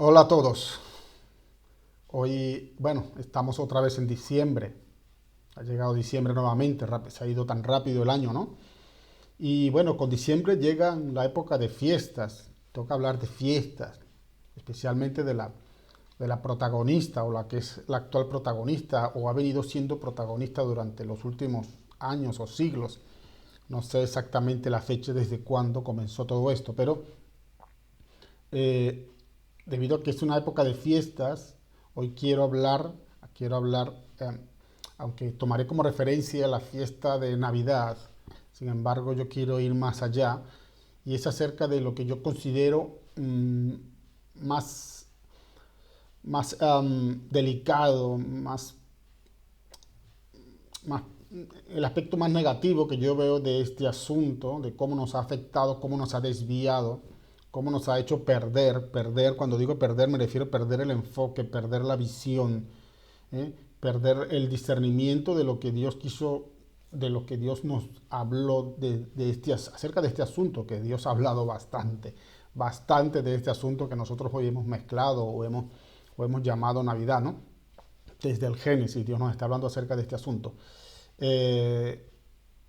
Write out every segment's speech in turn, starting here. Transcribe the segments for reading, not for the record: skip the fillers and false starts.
Hola a todos. Hoy, bueno, estamos otra vez en diciembre. Ha llegado diciembre nuevamente, se ha ido tan rápido el año, ¿no? Y bueno, con diciembre llega la época de fiestas. Toca hablar de fiestas, especialmente de la protagonista o la que es la actual protagonista o ha venido siendo protagonista durante los últimos años o siglos. No sé exactamente la fecha desde cuándo comenzó todo esto, pero eh, debido a que es una época de fiestas, hoy quiero hablar, aunque tomaré como referencia la fiesta de Navidad, sin embargo yo quiero ir más allá y es acerca de lo que yo considero más, más delicado, más, el aspecto más negativo que yo veo de este asunto, de cómo nos ha afectado, cómo nos ha desviado, cómo nos ha hecho perder, cuando digo perder me refiero a perder el enfoque, perder la visión, perder el discernimiento de lo que Dios quiso, de lo que Dios nos habló acerca de este asunto, que Dios ha hablado bastante de este asunto que nosotros hoy hemos mezclado o hemos llamado Navidad, ¿no? Desde el Génesis, Dios nos está hablando acerca de este asunto. Eh,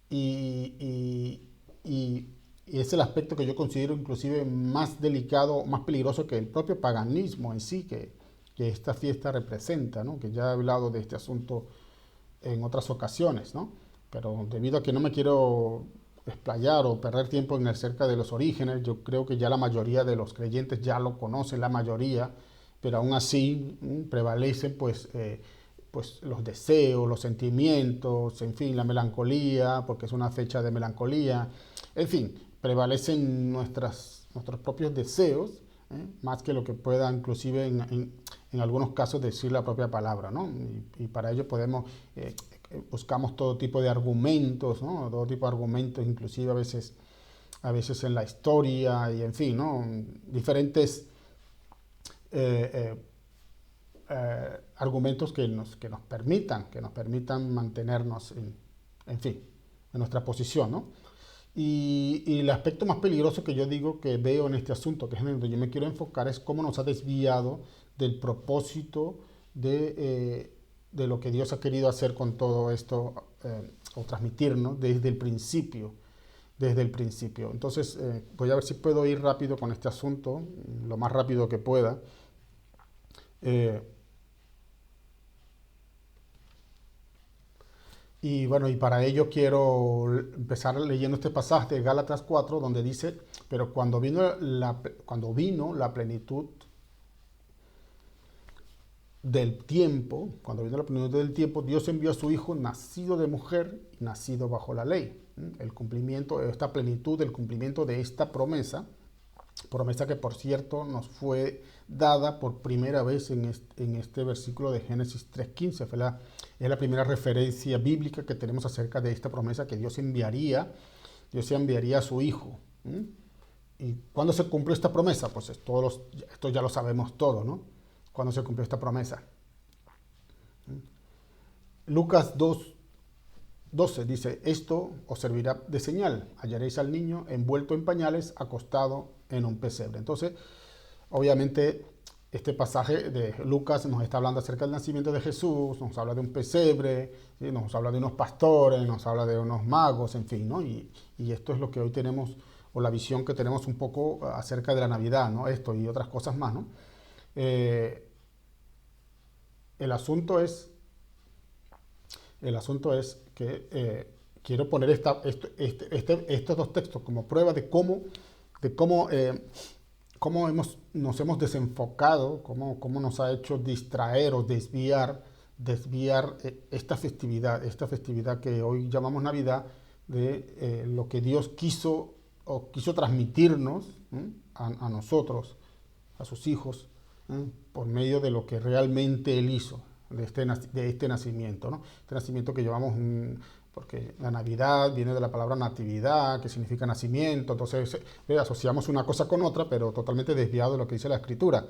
y, y- y- y es el aspecto que yo considero inclusive más delicado, más peligroso que el propio paganismo en sí, que esta fiesta representa, ¿no? Que ya he hablado de este asunto en otras ocasiones, ¿no? Pero debido a que no me quiero explayar o perder tiempo en acerca de los orígenes, yo creo que ya la mayoría de los creyentes ya lo conocen, la mayoría, pero aún así prevalecen pues los deseos, los sentimientos, en fin, la melancolía, porque es una fecha de melancolía, en fin, prevalecen nuestros propios deseos, más que lo que pueda inclusive en algunos casos decir la propia palabra, ¿no? Y para ello buscamos todo tipo de argumentos, ¿no? Todo tipo de argumentos, inclusive a veces en la historia y en fin, ¿no? Diferentes eh, eh, argumentos que nos permitan mantenernos en fin, en nuestra posición, ¿no? Y el aspecto más peligroso que yo digo que veo en este asunto, que es en donde yo me quiero enfocar, es cómo nos ha desviado del propósito de lo que Dios ha querido hacer con todo esto o transmitirnos desde el principio. Desde el principio. Entonces, voy a ver si puedo ir rápido con este asunto, lo más rápido que pueda. Eh, Y bueno, y para ello quiero empezar leyendo este pasaje de Gálatas 4, donde dice, pero cuando vino la plenitud del tiempo, cuando vino la plenitud del tiempo, Dios envió a su Hijo nacido de mujer y nacido bajo la ley. El cumplimiento, esta plenitud, el cumplimiento de esta promesa que por cierto nos fue dada por primera vez en este versículo de Génesis 3.15. Es la primera referencia bíblica que tenemos acerca de esta promesa que Dios enviaría a su Hijo. ¿Y cuándo se cumplió esta promesa? Pues esto ya lo sabemos todo, ¿no? ¿Cuándo se cumplió esta promesa? Lucas 2:12 dice, esto os servirá de señal, hallaréis al niño envuelto en pañales, acostado en un pesebre. Entonces, obviamente, este pasaje de Lucas nos está hablando acerca del nacimiento de Jesús, nos habla de un pesebre, ¿sí? Nos habla de unos pastores, nos habla de unos magos, en fin, ¿no? Y esto es lo que hoy tenemos, o la visión que tenemos un poco acerca de la Navidad, ¿no? Esto y otras cosas más, ¿no? Eh, el asunto es, el asunto es que quiero poner estos dos textos como prueba de cómo nos hemos desenfocado, cómo nos ha hecho distraer o desviar esta festividad que hoy llamamos Navidad, de lo que Dios quiso transmitirnos, a nosotros, a sus hijos, por medio de lo que realmente Él hizo, de este nacimiento, ¿no? Este nacimiento que llevamos, porque la Navidad viene de la palabra natividad, que significa nacimiento, entonces asociamos una cosa con otra, pero totalmente desviado de lo que dice la Escritura,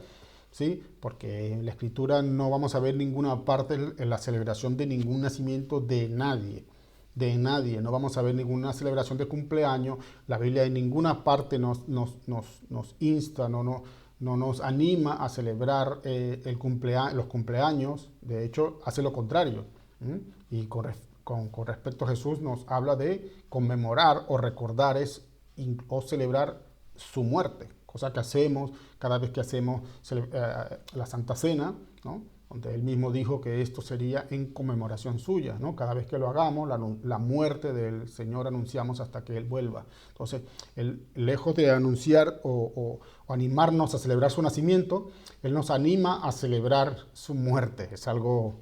¿sí? Porque en la Escritura no vamos a ver ninguna parte en la celebración de ningún nacimiento de nadie, no vamos a ver ninguna celebración de cumpleaños, la Biblia en ninguna parte nos insta, no nos anima a celebrar los cumpleaños. De hecho, hace lo contrario. ¿M? Y con respecto a Jesús nos habla de conmemorar o recordar o celebrar su muerte, cosa que hacemos cada vez que hacemos la Santa Cena, ¿no? Donde él mismo dijo que esto sería en conmemoración suya, ¿no? Cada vez que lo hagamos, la muerte del Señor anunciamos hasta que Él vuelva. Entonces, lejos de anunciar o animarnos a celebrar su nacimiento, Él nos anima a celebrar su muerte. Es algo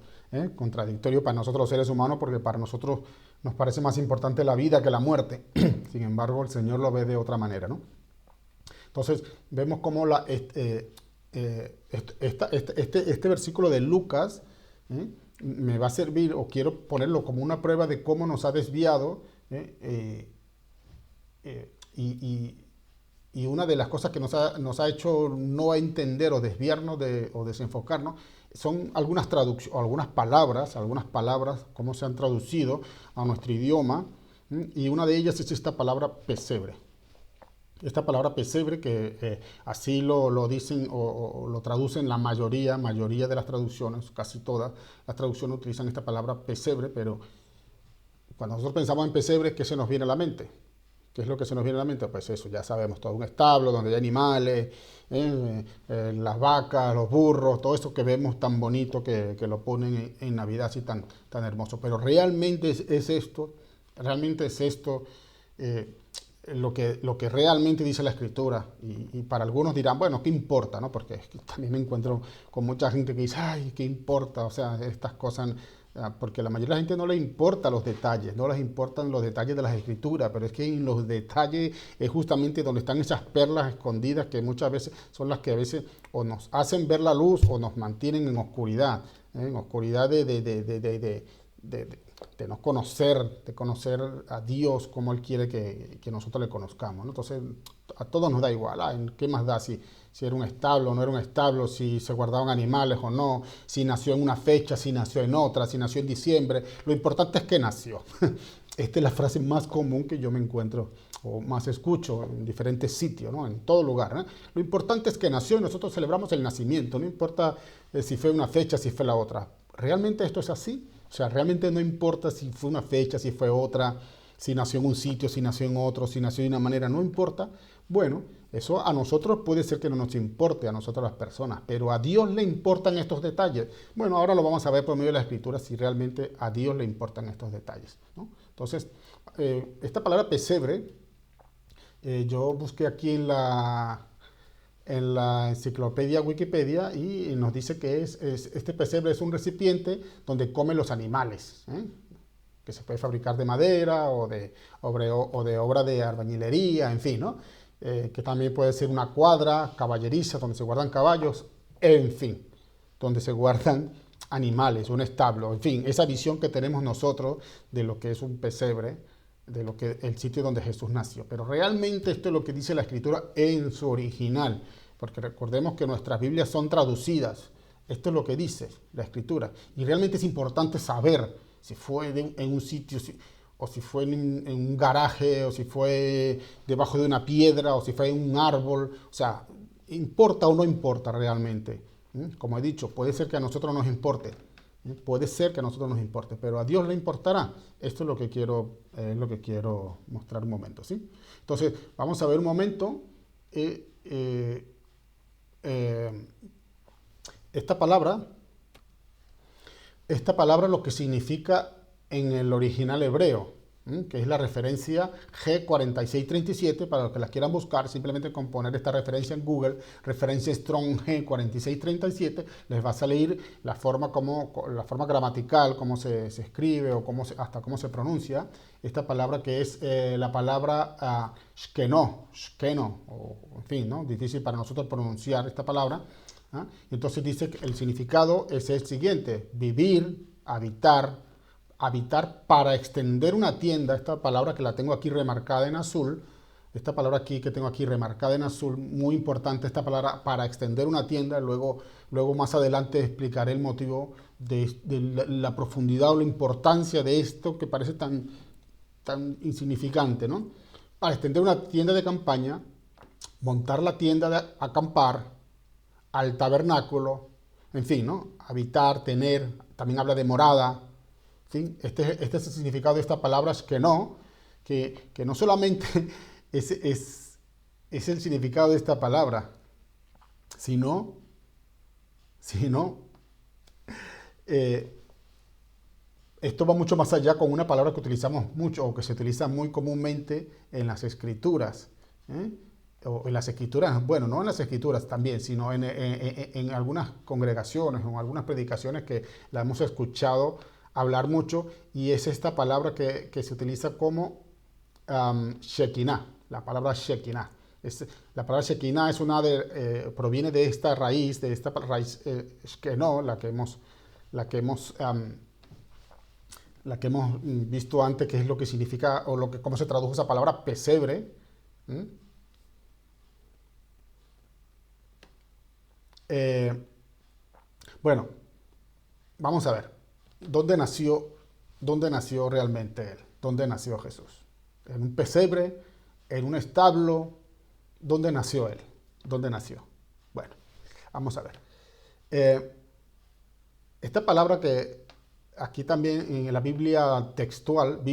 contradictorio para nosotros los seres humanos, porque para nosotros nos parece más importante la vida que la muerte. Sin embargo, el Señor lo ve de otra manera, ¿no? Entonces, vemos cómo este versículo de Lucas me va a servir, o quiero ponerlo como una prueba de cómo nos ha desviado, y una de las cosas que nos ha hecho no entender o desviarnos o desenfocarnos son algunas palabras, cómo se han traducido a nuestro idioma, y una de ellas es esta palabra pesebre. Esta palabra pesebre, que así lo dicen o lo traducen la mayoría de las traducciones, casi todas las traducciones utilizan esta palabra pesebre, pero cuando nosotros pensamos en pesebre, ¿qué se nos viene a la mente? ¿Qué es lo que se nos viene a la mente? Pues eso, ya sabemos, todo un establo donde hay animales, las vacas, los burros, todo eso que vemos tan bonito que lo ponen en Navidad así tan hermoso. Pero realmente es esto lo que realmente dice la Escritura. Y para algunos dirán, bueno, ¿qué importa? ¿No? Porque también me encuentro con mucha gente que dice, ay, ¿qué importa? O sea, estas cosas, porque a la mayoría de la gente no le importan los detalles, no les importan los detalles de las Escrituras, pero es que en los detalles es justamente donde están esas perlas escondidas que muchas veces son las que a veces o nos hacen ver la luz o nos mantienen en oscuridad de no conocer, de conocer a Dios como Él quiere que nosotros le conozcamos, ¿no? Entonces, a todos nos da igual, ¿qué más da si era un establo o no era un establo, si se guardaban animales o no, si nació en una fecha, si nació en otra, si nació en diciembre? Lo importante es que nació. Esta es la frase más común que yo me encuentro o más escucho en diferentes sitios, ¿no? En todo lugar, ¿no? Lo importante es que nació y nosotros celebramos el nacimiento, no importa si fue una fecha, si fue la otra. ¿Realmente esto es así? O sea, realmente no importa si fue una fecha, si fue otra, si nació en un sitio, si nació en otro, si nació de una manera, no importa. Bueno, eso a nosotros puede ser que no nos importe, a nosotros las personas, pero a Dios le importan estos detalles. Bueno, ahora lo vamos a ver por medio de la Escritura si realmente a Dios le importan estos detalles, ¿no? Entonces, esta palabra pesebre, yo busqué aquí en la enciclopedia Wikipedia y nos dice que este pesebre es un recipiente donde comen los animales, que se puede fabricar de madera o de obra de albañilería, en fin, ¿no? Que también puede ser una cuadra caballeriza donde se guardan caballos, en fin, donde se guardan animales, un establo, en fin, esa visión que tenemos nosotros de lo que es un pesebre, de lo que el sitio donde Jesús nació. Pero realmente esto es lo que dice la Escritura en su original, porque recordemos que nuestras Biblias son traducidas. Esto es lo que dice la Escritura. Y realmente es importante saber si fue en un sitio, o si fue en un garaje, o si fue debajo de una piedra, o si fue en un árbol. O sea, ¿importa o no importa realmente? Como he dicho, puede ser que a nosotros nos importe. Puede ser que a nosotros nos importe, pero a Dios le importará. Esto es lo que quiero mostrar un momento, ¿sí? Entonces, vamos a ver un momento. Esta palabra lo que significa en el original hebreo, que es la referencia G4637, para los que las quieran buscar, simplemente con poner esta referencia en Google, referencia Strong G4637, les va a salir la forma gramatical, cómo se escribe o hasta cómo se pronuncia esta palabra, que es la palabra shkeno, o en fin, ¿no? Difícil para nosotros pronunciar esta palabra. Entonces dice que el significado es el siguiente: vivir, habitar para extender una tienda. Esta palabra que la tengo aquí remarcada en azul, muy importante esta palabra, para extender una tienda. Luego más adelante explicaré el motivo de la profundidad o la importancia de esto que parece tan insignificante, ¿no? Para extender una tienda de campaña, montar la tienda de acampar, al tabernáculo, en fin, ¿no? Habitar, tener, también habla de morada, ¿sí? Este es el significado de esta palabra que no solamente es el significado de esta palabra, sino, sino eh, esto va mucho más allá con una palabra que utilizamos mucho o que se utiliza muy comúnmente en las escrituras. ¿Eh? O en las escrituras, bueno, no en las escrituras también, sino en algunas congregaciones o en algunas predicaciones que la hemos escuchado hablar mucho, y es esta palabra que se utiliza como Shekinah, la palabra Shekinah. La palabra Shekinah es proviene de esta raíz, Shkenó, la que hemos visto antes, que es lo que significa, o cómo se tradujo esa palabra pesebre. ¿Mm? Eh, bueno, vamos a ver, ¿dónde nació realmente él? ¿Dónde nació Jesús? ¿En un pesebre? ¿En un establo? ¿Dónde nació él? ¿Dónde nació? Bueno, vamos a ver. Eh, esta palabra que aquí también en la Biblia textual,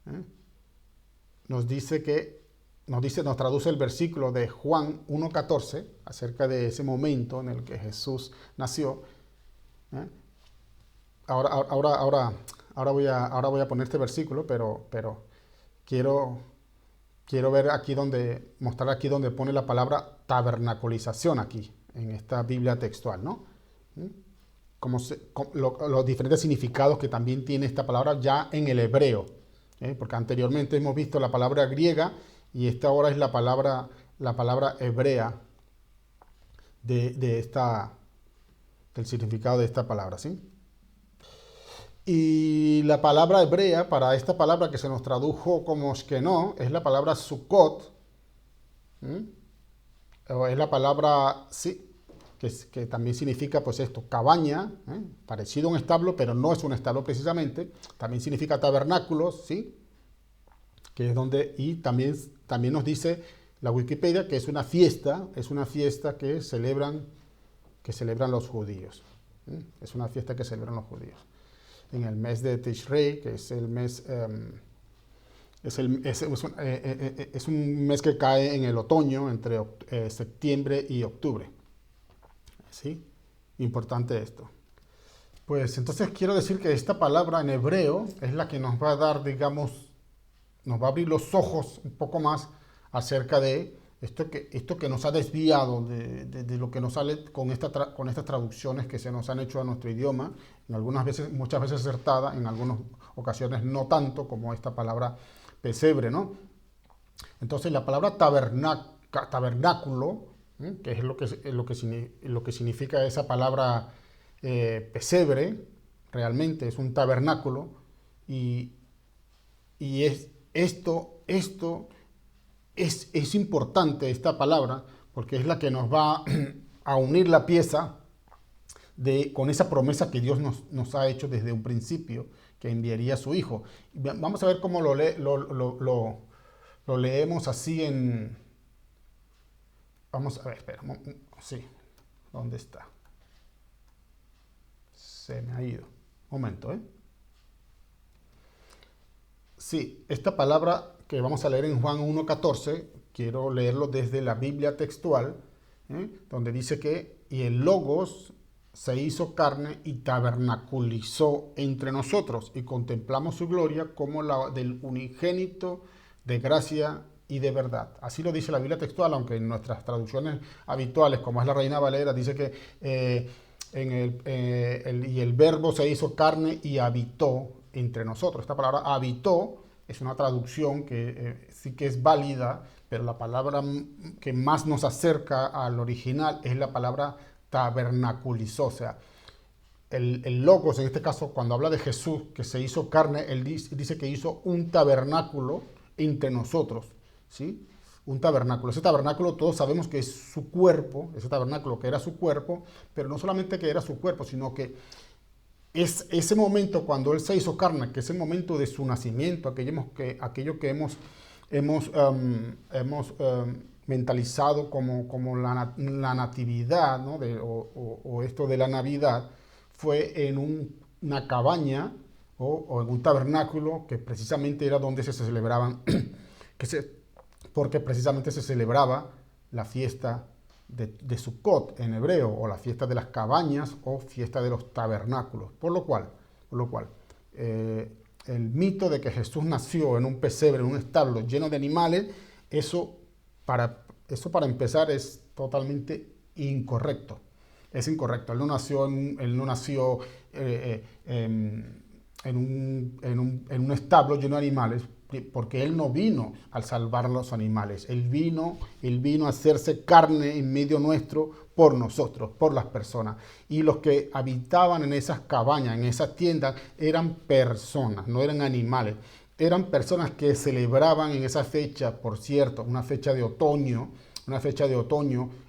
¿eh? nos dice nos traduce el versículo de Juan 1:14 acerca de ese momento en el que Jesús nació. ¿Eh? Ahora voy a poner este versículo, pero quiero, mostrar aquí donde pone la palabra tabernaculización aquí, en esta Biblia textual, ¿no? ¿Mm? Los diferentes significados que también tiene esta palabra ya en el hebreo, porque anteriormente hemos visto la palabra griega y esta ahora es la palabra hebrea del significado de esta palabra, ¿sí? Y la palabra hebrea para esta palabra que se nos tradujo como Shkenó es la palabra Sukkot, o es la palabra, sí, que también significa pues esto, cabaña, parecido a un establo, pero no es un establo precisamente. También significa tabernáculos, ¿sí? Que es donde, y también nos dice la Wikipedia que es una fiesta que celebran los judíos. Es una fiesta que celebran los judíos. En el mes de Tishrei, que es el mes, es un mes que cae en el otoño, entre septiembre y octubre. ¿Sí? Importante esto. Pues entonces quiero decir que esta palabra en hebreo es la que nos va a dar, digamos, nos va a abrir los ojos un poco más acerca de esto que nos ha desviado de lo que nos sale con estas traducciones que se nos han hecho a nuestro idioma, muchas veces acertada, en algunas ocasiones no tanto, como esta palabra pesebre, ¿no? Entonces la palabra tabernáculo, que es lo que significa esa palabra pesebre, realmente es un tabernáculo, y es importante esta palabra porque es la que nos va a unir la pieza con esa promesa que Dios nos ha hecho desde un principio, que enviaría a su Hijo. Vamos a ver cómo lo leemos así en... Vamos a ver, espera, sí, ¿dónde está? Se me ha ido. Un momento, ¿eh? Sí, esta palabra que vamos a leer en Juan 1:14, quiero leerlo desde la Biblia textual, donde dice y el Logos se hizo carne y tabernaculizó entre nosotros, y contemplamos su gloria como la del unigénito de gracia y de verdad. Así lo dice la Biblia textual, aunque en nuestras traducciones habituales, como es la Reina Valera, dice que y el Verbo se hizo carne y habitó entre nosotros. Esta palabra habitó es una traducción que sí que es válida, pero la palabra que más nos acerca al original es la palabra tabernaculizó. O sea, el Logos, en este caso, cuando habla de Jesús que se hizo carne, él dice que hizo un tabernáculo entre nosotros, ¿sí? Un tabernáculo. Ese tabernáculo todos sabemos que es su cuerpo, ese tabernáculo que era su cuerpo, pero no solamente que era su cuerpo, sino que es ese momento cuando Él se hizo carne, que es el momento de su nacimiento, aquello que hemos mentalizado como la natividad, ¿no? O esto de la Navidad, fue en una cabaña o en un tabernáculo que precisamente era donde se celebraban, que se, porque precisamente se celebraba la fiesta de Sukkot en hebreo, o la fiesta de las cabañas, o fiesta de los tabernáculos. Por lo cual el mito de que Jesús nació en un pesebre, en un establo lleno de animales, eso para empezar es totalmente incorrecto. Es incorrecto. Él no nació en un establo lleno de animales, porque Él no vino al salvar a los animales. Él vino a hacerse carne en medio nuestro por nosotros, por las personas. Y los que habitaban en esas cabañas, en esas tiendas, eran personas, no eran animales. Eran personas que celebraban en esa fecha, por cierto, una fecha de otoño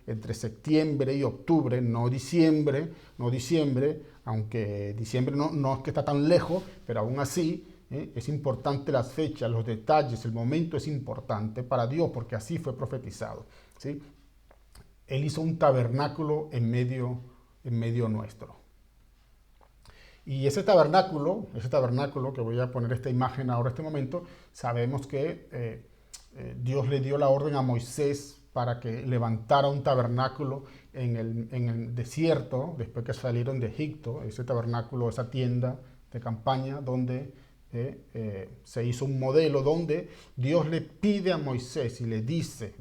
entre septiembre y octubre, no diciembre, aunque diciembre no es que está tan lejos, pero aún así es importante las fechas, los detalles, el momento es importante para Dios, porque así fue profetizado, ¿sí? Él hizo un tabernáculo en medio nuestro. Y ese tabernáculo, que voy a poner esta imagen ahora, este momento, sabemos que Dios le dio la orden a Moisés para que levantara un tabernáculo en el desierto, después que salieron de Egipto, ese tabernáculo, esa tienda de campaña, donde se hizo un modelo, donde Dios le pide a Moisés y le dice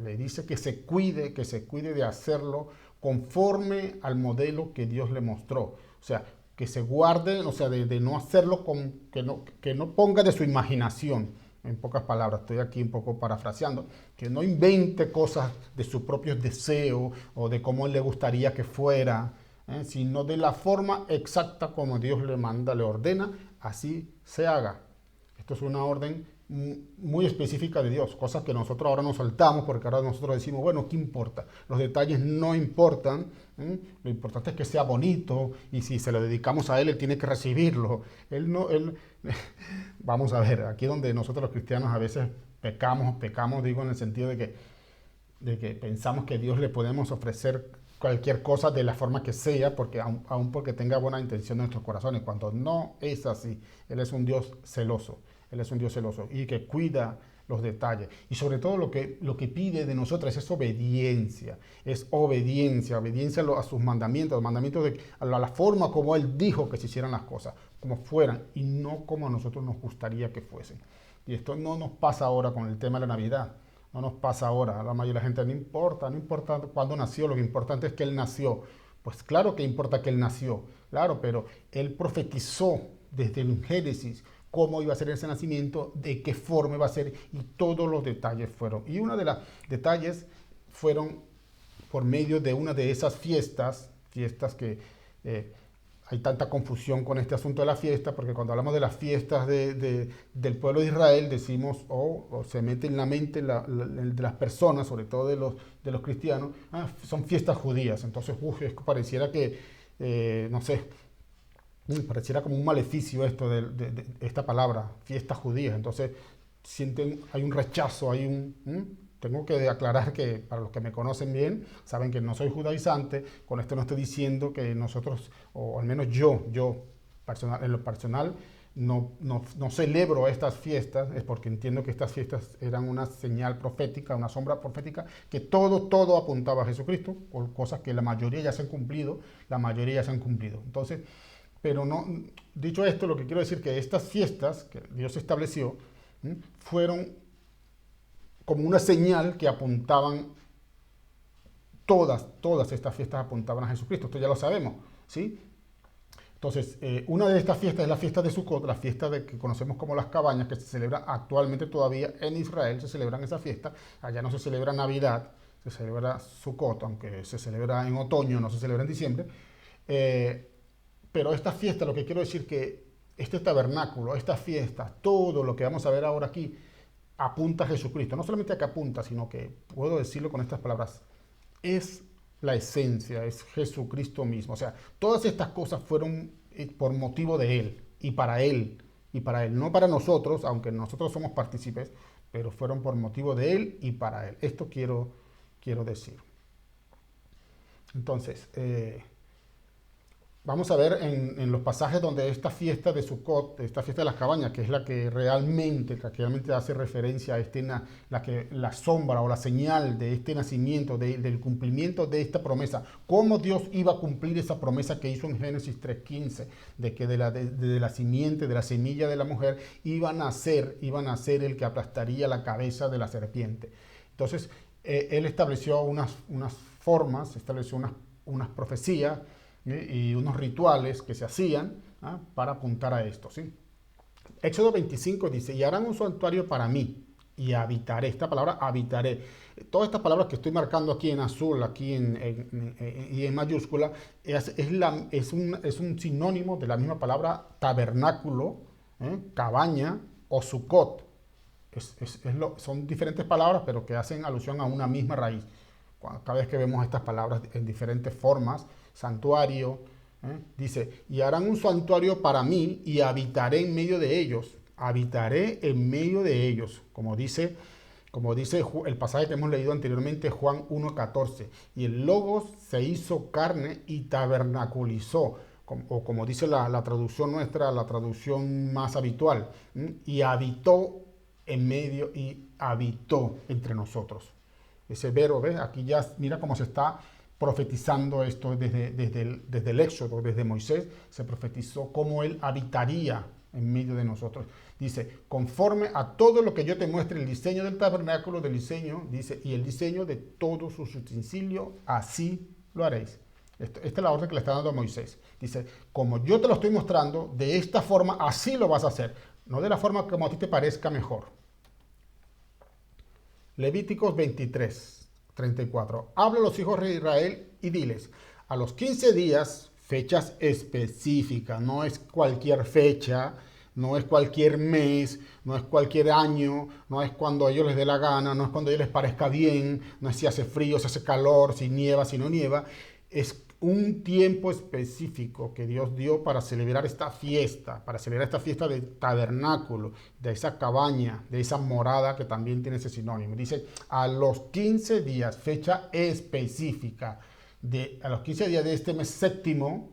que se cuide de hacerlo conforme al modelo que Dios le mostró. O sea, que se guarde, o sea, de no hacerlo que no ponga de su imaginación. En pocas palabras, estoy aquí un poco parafraseando, que no invente cosas de sus propios deseos o de cómo él le gustaría que fuera, sino de la forma exacta como Dios le manda, le ordena, así se haga. Esto es una orden muy específica de Dios, cosas que nosotros ahora nos saltamos porque ahora nosotros decimos, bueno, ¿qué importa? Los detalles no importan, lo importante es que sea bonito y si se lo dedicamos a Él tiene que recibirlo. Vamos a ver, aquí donde nosotros los cristianos a veces pecamos, digo en el sentido de que pensamos que a Dios le podemos ofrecer cualquier cosa de la forma que sea, porque aun porque tenga buena intención en nuestros corazones, cuando no es así. Él es un Dios celoso. Él es un Dios celoso y que cuida los detalles. Y sobre todo lo que pide de nosotros es obediencia. Es obediencia a sus mandamientos, a la forma como Él dijo que se hicieran las cosas, como fueran y no como a nosotros nos gustaría que fuesen. Y esto no nos pasa ahora con el tema de la Navidad. No nos pasa ahora. La mayoría de la gente no importa cuándo nació, lo que importante es que Él nació. Pues claro que importa que Él nació, claro, pero Él profetizó desde el Génesis cómo iba a ser ese nacimiento, de qué forma iba a ser, y todos los detalles fueron. Y uno de los detalles fueron por medio de una de esas fiestas que hay tanta confusión con este asunto de la fiesta, porque cuando hablamos de las fiestas del pueblo de Israel, decimos, o se mete en la mente de las personas, sobre todo de los cristianos, son fiestas judías. Entonces, pareciera que, no sé, pareciera como un maleficio esto de esta palabra, fiestas judías. Entonces, hay un rechazo, tengo que aclarar que para los que me conocen bien, saben que no soy judaizante. Con esto no estoy diciendo que nosotros, o al menos yo en lo personal, no celebro estas fiestas, es porque entiendo que estas fiestas eran una señal profética, una sombra profética, que todo apuntaba a Jesucristo, por cosas que la mayoría ya se han cumplido. Entonces, pero no, dicho esto, lo que quiero decir es que estas fiestas que Dios estableció fueron como una señal que apuntaban, todas estas fiestas apuntaban a Jesucristo. Esto ya lo sabemos, ¿sí? Entonces, una de estas fiestas es la fiesta de Sukkot, la fiesta que conocemos como las cabañas, que se celebra actualmente todavía en Israel, se celebran esa fiesta. Allá no se celebra Navidad, se celebra Sukkot, aunque se celebra en otoño, no se celebra en diciembre. Pero esta fiesta, lo que quiero decir que este tabernáculo, esta fiesta, todo lo que vamos a ver ahora aquí, apunta a Jesucristo. No solamente a que apunta, sino que, puedo decirlo con estas palabras, es la esencia, es Jesucristo mismo. O sea, todas estas cosas fueron por motivo de Él y para Él, no para nosotros, aunque nosotros somos partícipes, pero fueron por motivo de Él y para Él. Esto quiero quiero decir. Entonces, vamos a ver en los pasajes donde esta fiesta de Sukkot, esta fiesta de las cabañas, que es la que realmente hace referencia a la sombra o la señal de este nacimiento, del cumplimiento de esta promesa, cómo Dios iba a cumplir esa promesa que hizo en Génesis 3:15, de que de la simiente, de la semilla de la mujer, iba a nacer el que aplastaría la cabeza de la serpiente. Entonces, él estableció unas formas, estableció unas profecías, y unos rituales que se hacían para apuntar a esto, ¿sí? Éxodo 25 dice, y harán un santuario para mí, y habitaré. Esta palabra habitaré. Todas estas palabras que estoy marcando aquí en azul, aquí y en mayúscula, es un sinónimo de la misma palabra tabernáculo, cabaña o Sukkot. Son diferentes palabras, pero que hacen alusión a una misma raíz. Cada vez que vemos estas palabras en diferentes formas, santuario, dice, y harán un santuario para mí y habitaré en medio de ellos. Habitaré en medio de ellos, como dice el pasaje que hemos leído anteriormente, Juan 1:14. Y el Logos se hizo carne y tabernaculizó, o como dice la traducción nuestra, la traducción más habitual, y habitó en medio y habitó entre nosotros. Ese verbo, ¿ves? Aquí ya mira cómo se está profetizando esto desde el Éxodo, desde Moisés, se profetizó cómo él habitaría en medio de nosotros. Dice, conforme a todo lo que yo te muestre, el diseño del tabernáculo, dice, y el diseño de todos sus utensilios, así lo haréis. Esta es la orden que le está dando a Moisés. Dice, como yo te lo estoy mostrando, de esta forma, así lo vas a hacer. No de la forma como a ti te parezca mejor. Levíticos 23:34. Habla a los hijos de Israel y diles, a los 15 días, fechas específicas, no es cualquier fecha, no es cualquier mes, no es cualquier año, no es cuando a ellos les dé la gana, no es cuando a ellos les parezca bien, no es si hace frío, si hace calor, si nieva, si no nieva, es un tiempo específico que Dios dio para celebrar esta fiesta del tabernáculo, de esa cabaña, de esa morada que también tiene ese sinónimo. Dice, a los 15 días, fecha específica, a los 15 días de este mes séptimo,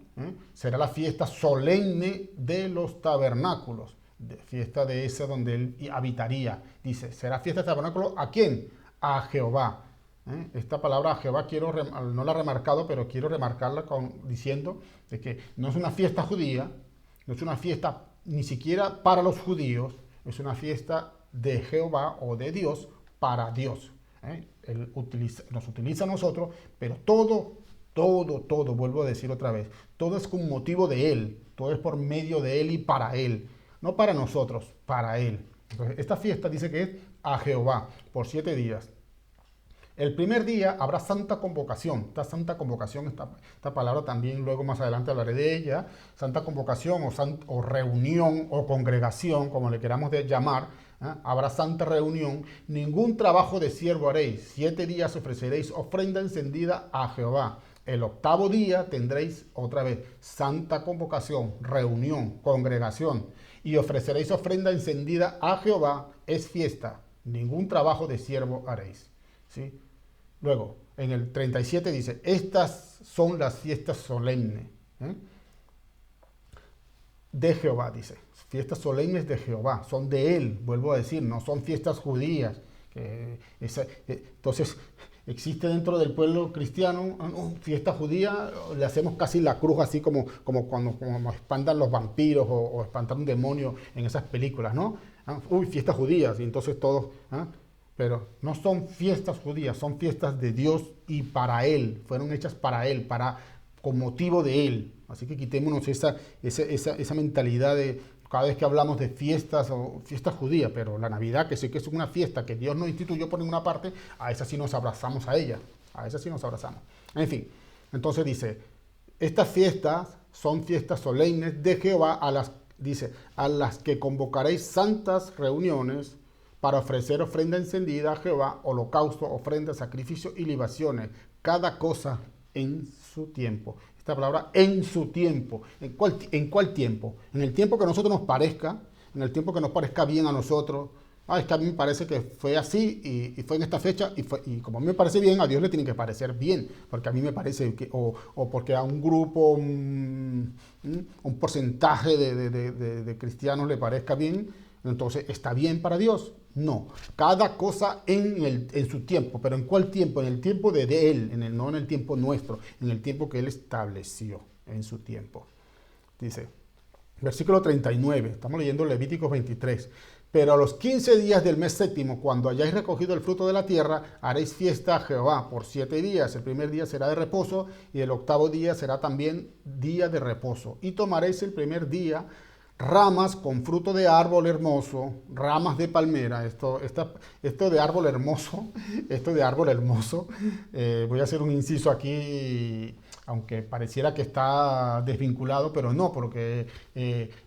será la fiesta solemne de los tabernáculos, fiesta de esa donde él habitaría. Dice, será fiesta de tabernáculo, ¿a quién? A Jehová. Esta palabra a Jehová no la he remarcado, pero quiero remarcarla diciendo de que no es una fiesta judía, no es una fiesta ni siquiera para los judíos, es una fiesta de Jehová o de Dios para Dios. Él nos utiliza a nosotros, pero todo, vuelvo a decir otra vez, todo es con motivo de Él, todo es por medio de Él y para Él, no para nosotros, para Él. Entonces, esta fiesta dice que es a Jehová por 7 días. El primer día habrá santa convocación. Esta santa convocación, esta palabra también luego más adelante hablaré de ella. Santa convocación o reunión o congregación, como le queramos llamar. Habrá santa reunión. Ningún trabajo de siervo haréis. 7 días ofreceréis ofrenda encendida a Jehová. El 8º día tendréis otra vez santa convocación, reunión, congregación. Y ofreceréis ofrenda encendida a Jehová. Es fiesta. Ningún trabajo de siervo haréis. ¿Sí? Luego, en el 37 dice, estas son las fiestas solemnes de Jehová, dice. Fiestas solemnes de Jehová, son de Él, vuelvo a decir, no son fiestas judías. Entonces, existe dentro del pueblo cristiano fiesta judía, le hacemos casi la cruz así como cuando espantan los vampiros o espantan un demonio en esas películas, ¿no? Fiestas judías, y entonces todos... Pero no son fiestas judías, son fiestas de Dios y para Él. Fueron hechas para Él, con motivo de Él. Así que quitémonos esa mentalidad de cada vez que hablamos de fiestas o fiestas judías, pero la Navidad, que sé que es una fiesta que Dios nos instituyó por ninguna parte, a esa sí nos abrazamos a ella. A esa sí nos abrazamos. En fin, entonces dice, estas fiestas son fiestas solemnes de Jehová, a las que convocaréis santas reuniones, para ofrecer ofrenda encendida a Jehová, holocausto, ofrenda, sacrificio y libaciones, cada cosa en su tiempo. Esta palabra en su tiempo. ¿En cuál tiempo? En el tiempo que a nosotros nos parezca, en el tiempo que nos parezca bien a nosotros. es que a mí me parece que fue así y fue en esta fecha y como a mí me parece bien, a Dios le tiene que parecer bien, porque a mí me parece que, o porque a un grupo, un porcentaje de cristianos le parezca bien, entonces está bien para Dios. No, cada cosa en su tiempo, pero ¿en cuál tiempo? En el tiempo de Él, no en el tiempo nuestro, en el tiempo que Él estableció en su tiempo. Dice, versículo 39, estamos leyendo Levíticos 23. Pero a los 15 días del mes séptimo, cuando hayáis recogido el fruto de la tierra, haréis fiesta a Jehová por 7 días. El primer día será de reposo y el octavo día será también día de reposo. Y tomaréis el primer día ramas con fruto de árbol hermoso, ramas de palmera. Esto de árbol hermoso, voy a hacer un inciso aquí, aunque pareciera que está desvinculado, pero no, porque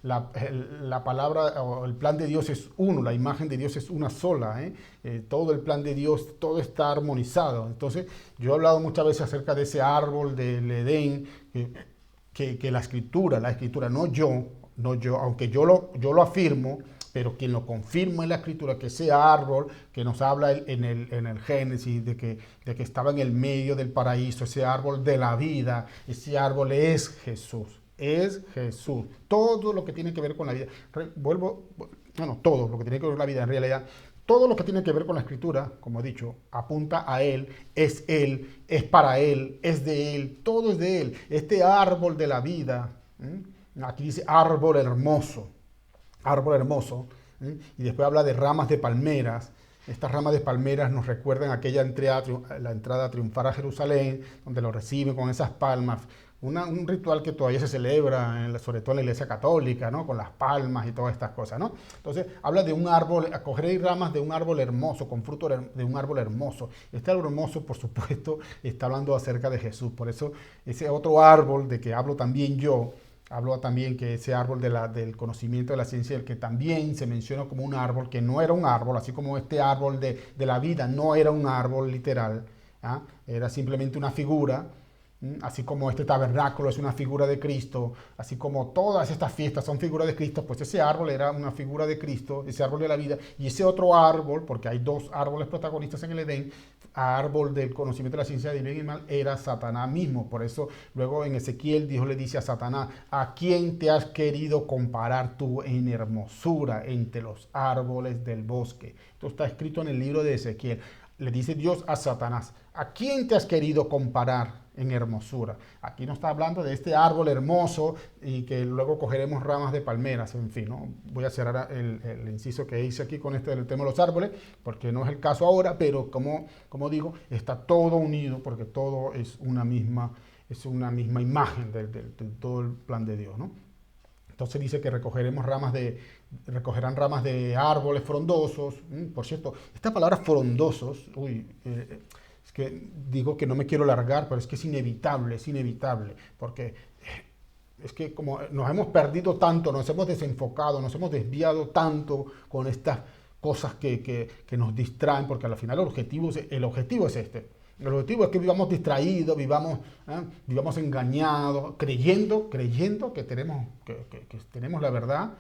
la palabra o el plan de Dios es uno, la imagen de Dios es una sola. Todo el plan de Dios, todo está armonizado. Entonces, yo he hablado muchas veces acerca de ese árbol del Edén, que la escritura, no yo, aunque yo lo afirmo, pero quien lo confirma en la escritura, que ese árbol que nos habla en el Génesis, de que estaba en el medio del paraíso, ese árbol de la vida, ese árbol es Jesús. Es Jesús. Todo lo que tiene que ver con la vida. Todo lo que tiene que ver con la vida, en realidad, todo lo que tiene que ver con la escritura, como he dicho, apunta a Él, es para Él, es de Él, todo es de Él. Este árbol de la vida, aquí dice árbol hermoso, y después habla de ramas de palmeras. Estas ramas de palmeras nos recuerdan aquella la entrada triunfal a Jerusalén, donde lo reciben con esas palmas. Un ritual que todavía se celebra, sobre todo en la iglesia católica, ¿no? Con las palmas y todas estas cosas, ¿no? Entonces, habla de un árbol, cogeréis ramas de un árbol hermoso, con fruto de un árbol hermoso. Este árbol hermoso, por supuesto, está hablando acerca de Jesús. Por eso, ese otro árbol de que hablo también yo, hablo también que ese árbol del conocimiento de la ciencia, el que también se menciona como un árbol, que no era un árbol, así como este árbol de la vida no era un árbol literal, era simplemente una figura. Así como este tabernáculo es una figura de Cristo, así como todas estas fiestas son figuras de Cristo, pues ese árbol era una figura de Cristo, ese árbol de la vida, y ese otro árbol, porque hay dos árboles protagonistas en el Edén, árbol del conocimiento de la ciencia de bien y mal, era Satanás mismo. Por eso luego en Ezequiel Dios le dice a Satanás, ¿a quién te has querido comparar tú en hermosura entre los árboles del bosque? Esto está escrito en el libro de Ezequiel. Le dice Dios a Satanás, ¿a quién te has querido comparar en hermosura? Aquí no está hablando de este árbol hermoso y que luego cogeremos ramas de palmeras, en fin, ¿no? Voy a cerrar el inciso que hice aquí con del tema de los árboles, porque no es el caso ahora, pero como digo, está todo unido, porque todo es una misma imagen de todo el plan de Dios, ¿no? Entonces dice que recogerán ramas de árboles frondosos. Por cierto, esta palabra frondosos, es que digo que no me quiero largar, pero es que es inevitable, porque es que como nos hemos perdido tanto, nos hemos desenfocado, nos hemos desviado tanto con estas cosas que nos distraen, porque al final el objetivo es este. El objetivo es que vivamos distraídos, vivamos engañados, creyendo que tenemos la verdad,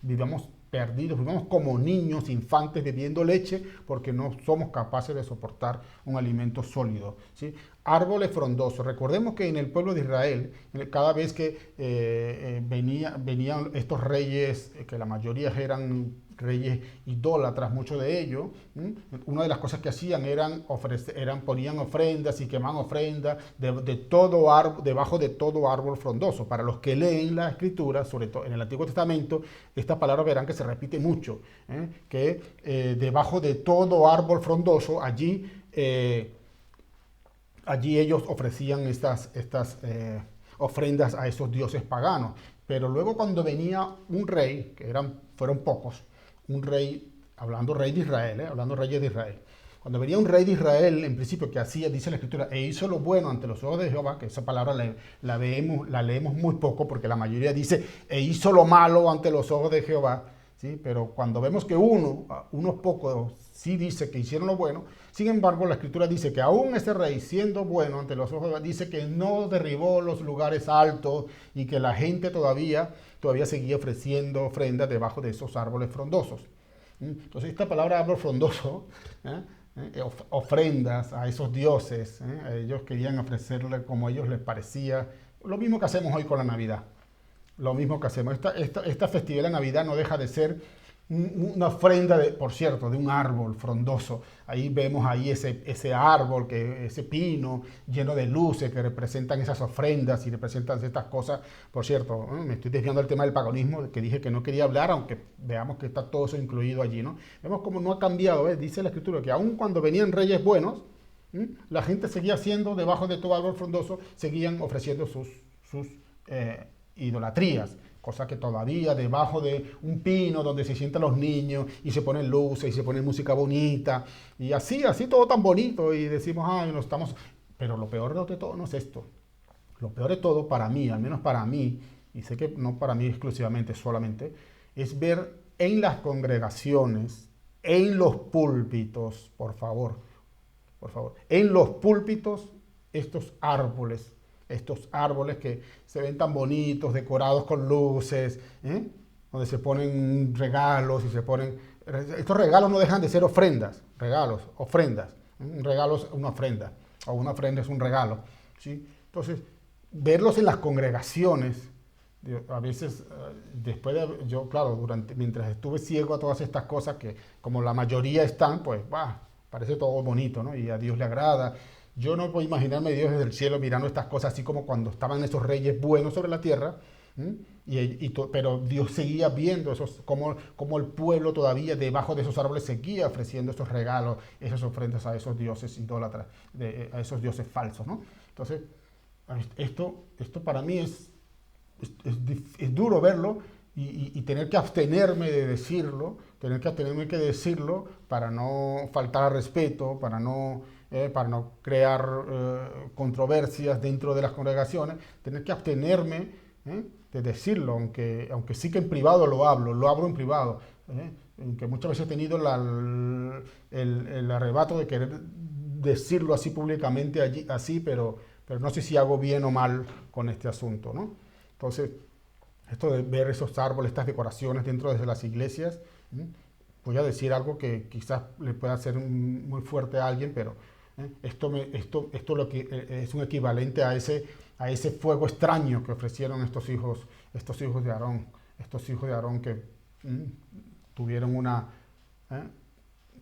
vivamos perdidos, vivamos como niños, infantes bebiendo leche, porque no somos capaces de soportar un alimento sólido, ¿sí? Árboles frondosos. Recordemos que en el pueblo de Israel, cada vez que venían estos reyes, que la mayoría eran reyes idólatras, muchos de ellos, una de las cosas que hacían ponían ofrendas y quemaban ofrendas debajo de todo árbol frondoso. Para los que leen la escritura, sobre todo en el Antiguo Testamento, esta palabra verán que se repite mucho, que debajo de todo árbol frondoso, allí ellos ofrecían estas ofrendas a esos dioses paganos. Pero luego cuando venía un rey, fueron pocos, un rey, hablando reyes de Israel. Cuando venía un rey de Israel, en principio, que hacía, dice la escritura, e hizo lo bueno ante los ojos de Jehová, que esa palabra la leemos muy poco, porque la mayoría dice, e hizo lo malo ante los ojos de Jehová, ¿sí? Pero cuando vemos que unos pocos sí dice que hicieron lo bueno, sin embargo, la escritura dice que aún ese rey, siendo bueno ante los ojos de Jehová, dice que no derribó los lugares altos y que la gente todavía seguía ofreciendo ofrendas debajo de esos árboles frondosos. Entonces esta palabra árbol frondoso, ¿eh? Ofrendas a esos dioses, ellos querían ofrecerle como a ellos les parecía, lo mismo que hacemos hoy con la Navidad. Lo mismo que hacemos. Esta festividad de Navidad no deja de ser una ofrenda, por cierto, de un árbol frondoso. Ahí vemos ahí ese árbol, ese pino lleno de luces que representan esas ofrendas y representan estas cosas. Por cierto, me estoy desviando del tema del paganismo, que dije que no quería hablar, aunque veamos que está todo eso incluido allí, ¿no? Vemos cómo no ha cambiado, ¿ves? Dice la Escritura que aun cuando venían reyes buenos, la gente seguía haciendo, debajo de todo árbol frondoso, seguían ofreciendo sus idolatrías, cosa que todavía debajo de un pino donde se sientan los niños y se ponen luces y se pone música bonita y así todo tan bonito y decimos, ay, no estamos... Pero lo peor de todo no es esto. Lo peor de todo para mí, al menos para mí, y sé que no para mí exclusivamente, solamente, es ver en las congregaciones, en los púlpitos, por favor, en los púlpitos, estos árboles que se ven tan bonitos, decorados con luces, donde se ponen regalos y se ponen... Estos regalos no dejan de ser ofrendas, ofrendas. Un regalo es una ofrenda, o una ofrenda es un regalo, ¿sí? Entonces, verlos en las congregaciones, a veces, yo, claro, mientras estuve ciego a todas estas cosas, que como la mayoría están, pues, parece todo bonito, ¿no? Y a Dios le agrada. Yo no puedo imaginarme a Dios desde el cielo mirando estas cosas así como cuando estaban esos reyes buenos sobre la tierra, pero Dios seguía viendo cómo el pueblo todavía debajo de esos árboles seguía ofreciendo esos regalos, esas ofrendas a esos dioses idólatras, a esos dioses falsos, ¿no? Entonces, esto para mí es duro verlo y tener que abstenerme de decirlo, para no faltar al respeto, para no crear controversias dentro de las congregaciones, tener que abstenerme de decirlo, aunque sí que en privado lo hablo en privado, aunque muchas veces he tenido el arrebato de querer decirlo así públicamente así, pero no sé si hago bien o mal con este asunto, ¿no? Entonces, esto de ver esos árboles, estas decoraciones dentro de las iglesias, voy a decir algo que quizás le pueda ser muy fuerte a alguien, pero esto lo que es un equivalente a ese fuego extraño que ofrecieron estos hijos de Aarón que tuvieron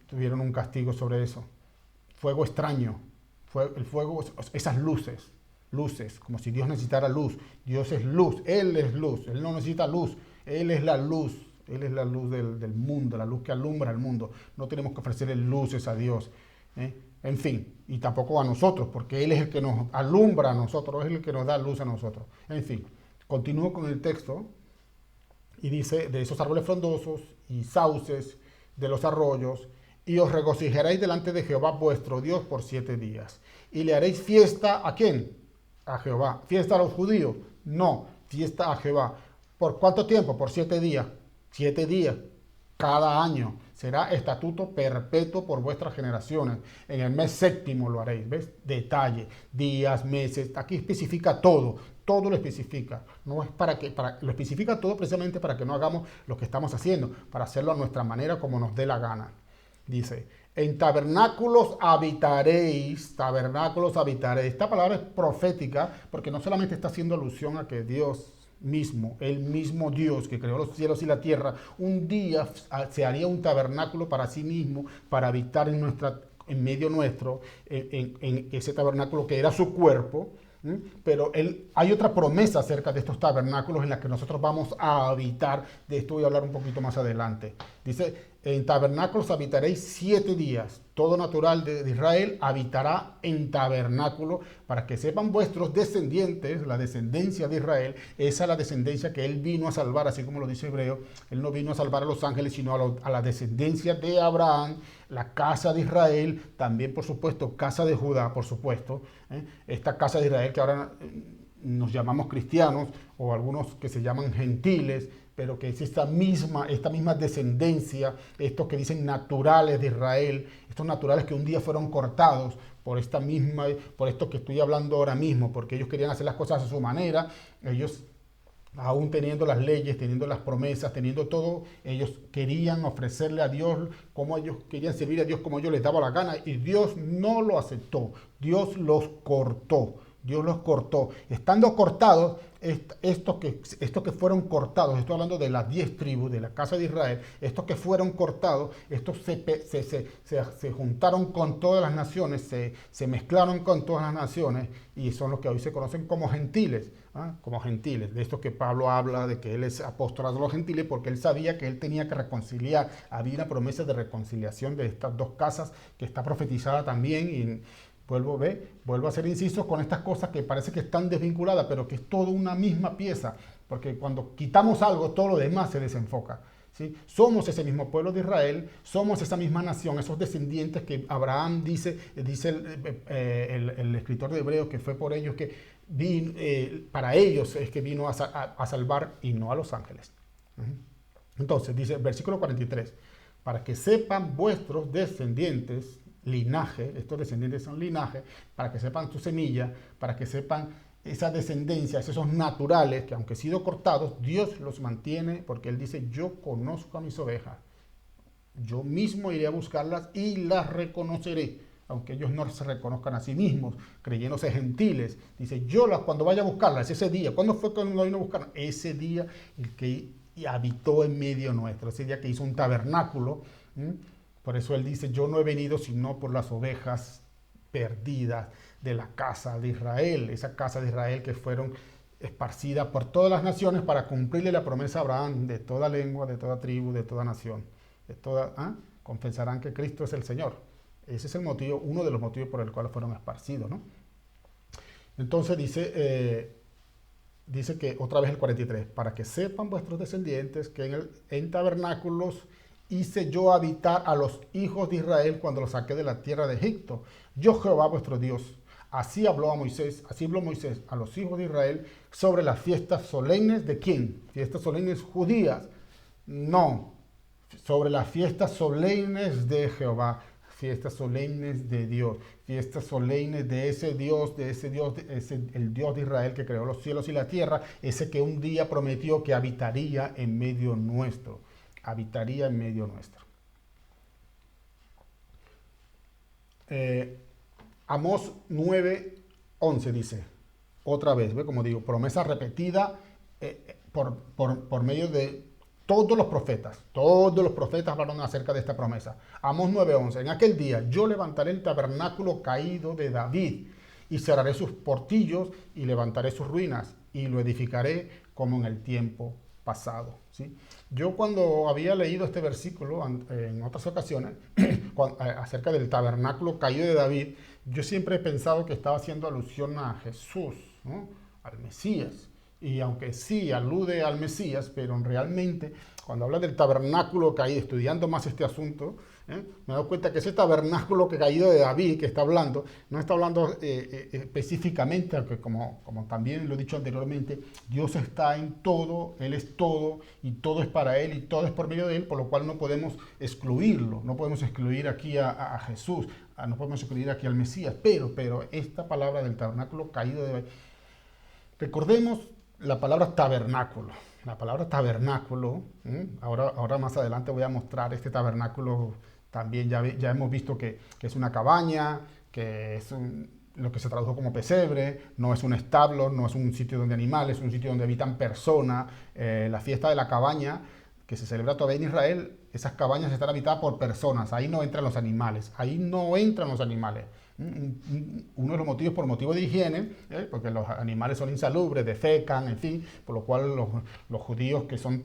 tuvieron un castigo sobre eso. Fuego extraño, el fuego, esas luces, como si Dios necesitara luz. Dios es luz, Él no necesita luz, Él es la luz del mundo, la luz que alumbra el mundo. No tenemos que ofrecerle luces a Dios, en fin, y tampoco a nosotros, porque Él es el que nos alumbra a nosotros, es el que nos da luz a nosotros. En fin, continúo con el texto y dice, de esos árboles frondosos y sauces, de los arroyos, y os regocijaréis delante de Jehová vuestro Dios por 7 días. Y le haréis fiesta, ¿a quién? A Jehová. ¿Fiesta a los judíos? No, fiesta a Jehová. ¿Por cuánto tiempo? Por 7 días. 7 días cada año. Será estatuto perpetuo por vuestras generaciones. En el mes séptimo lo haréis. ¿Ves? Detalle, días, meses. Aquí especifica todo. Todo lo especifica. No es lo especifica todo precisamente para que no hagamos lo que estamos haciendo, para hacerlo a nuestra manera como nos dé la gana. Dice, en tabernáculos habitaréis. Esta palabra es profética porque no solamente está haciendo alusión a que Dios mismo, el mismo Dios que creó los cielos y la tierra, un día se haría un tabernáculo para sí mismo, para habitar en medio nuestro, en ese tabernáculo que era su cuerpo. Pero hay otra promesa acerca de estos tabernáculos en la que nosotros vamos a habitar. De esto voy a hablar un poquito más adelante. Dice, en tabernáculos habitaréis 7 días. Todo natural de Israel habitará en tabernáculo, para que sepan vuestros descendientes, la descendencia de Israel, esa es la descendencia que Él vino a salvar, así como lo dice Hebreo. Él no vino a salvar a los ángeles, sino a la descendencia de Abraham, la casa de Israel, también por supuesto casa de Judá, por supuesto. Esta casa de Israel que ahora nos llamamos cristianos, o algunos que se llaman gentiles, pero que es esta misma descendencia, estos que dicen naturales de Israel, estos naturales que un día fueron cortados por esto que estoy hablando ahora mismo, porque ellos querían hacer las cosas a su manera. Ellos Aún teniendo las leyes, teniendo las promesas, teniendo todo, ellos querían ofrecerle a Dios como ellos querían servir a Dios como ellos les daba la gana y Dios no lo aceptó. Dios los cortó. Dios los cortó. Estando cortados, estos que fueron cortados, estoy hablando de las 10 tribus de la casa de Israel, estos que fueron cortados, estos se juntaron con todas las naciones, se mezclaron con todas las naciones y son los que hoy se conocen como gentiles. Como gentiles, de estos que Pablo habla de que él es apóstol de los gentiles porque él sabía que él tenía que reconciliar, había una promesa de reconciliación de estas dos casas que está profetizada también y vuelvo a hacer incisos con estas cosas que parece que están desvinculadas, pero que es toda una misma pieza, porque cuando quitamos algo, todo lo demás se desenfoca. ¿Sí? Somos ese mismo pueblo de Israel, somos esa misma nación, esos descendientes que Abraham dice el escritor de Hebreos que fue por ellos que vino, para ellos es que vino a salvar y no a los ángeles. Entonces dice versículo 43, para que sepan vuestros descendientes, linaje, estos descendientes son linaje, para que sepan tu semilla, para que sepan esa descendencia, esos naturales que aunque han sido cortados, Dios los mantiene porque Él dice, yo conozco a mis ovejas, yo mismo iré a buscarlas y las reconoceré, aunque ellos no se reconozcan a sí mismos, creyéndose gentiles. Dice, cuando vaya a buscarlas, ese día, ¿cuándo fue cuando vino a buscarlas? Ese día el que habitó en medio nuestro, ese día que hizo un tabernáculo. Por eso Él dice, yo no he venido sino por las ovejas perdidas de la casa de Israel, esa casa de Israel que fueron esparcidas por todas las naciones para cumplirle la promesa a Abraham de toda lengua, de toda tribu, de toda nación, confesarán que Cristo es el Señor. Ese es el motivo, uno de los motivos por el cual fueron esparcidos, ¿no? Entonces dice que otra vez el 43, para que sepan vuestros descendientes que en tabernáculos hice yo habitar a los hijos de Israel cuando los saqué de la tierra de Egipto. Yo Jehová vuestro Dios. Así habló Moisés a los hijos de Israel sobre las fiestas solemnes de ¿quién? Fiestas solemnes judías. No, sobre las fiestas solemnes de Jehová, fiestas solemnes de Dios, fiestas solemnes de ese Dios, el Dios de Israel que creó los cielos y la tierra, ese que un día prometió que habitaría en medio nuestro. Habitaría en medio nuestro. Amós 9:11 dice, otra vez, ¿ve? Como digo, promesa repetida por medio de todos los profetas hablaron acerca de esta promesa. Amós 9:11, en aquel día yo levantaré el tabernáculo caído de David y cerraré sus portillos y levantaré sus ruinas y lo edificaré como en el tiempo pasado. ¿Sí? Yo cuando había leído este versículo en otras ocasiones acerca del tabernáculo caído de David, yo siempre he pensado que estaba haciendo alusión a Jesús, ¿no? Al Mesías. Y aunque sí alude al Mesías, pero realmente cuando habla del tabernáculo caído, estudiando más este asunto, me he dado cuenta que ese tabernáculo caído de David que está hablando, no está hablando específicamente, aunque como también lo he dicho anteriormente, Dios está en todo, Él es todo y todo es para Él y todo es por medio de Él, por lo cual no podemos excluirlo, no podemos excluir aquí a Jesús, no podemos excluir aquí al Mesías, pero esta palabra del tabernáculo caído de David, recordemos la palabra tabernáculo. La palabra tabernáculo, ahora más adelante voy a mostrar este tabernáculo también, ya hemos visto que es una cabaña, que es lo que se tradujo como pesebre, no es un establo, no es un sitio donde animales, es un sitio donde habitan personas. La fiesta de la cabaña, que se celebra todavía en Israel, esas cabañas están habitadas por personas, ahí no entran los animales. Uno de los motivos por motivo de higiene, porque los animales son insalubres, defecan, en fin, por lo cual los judíos que son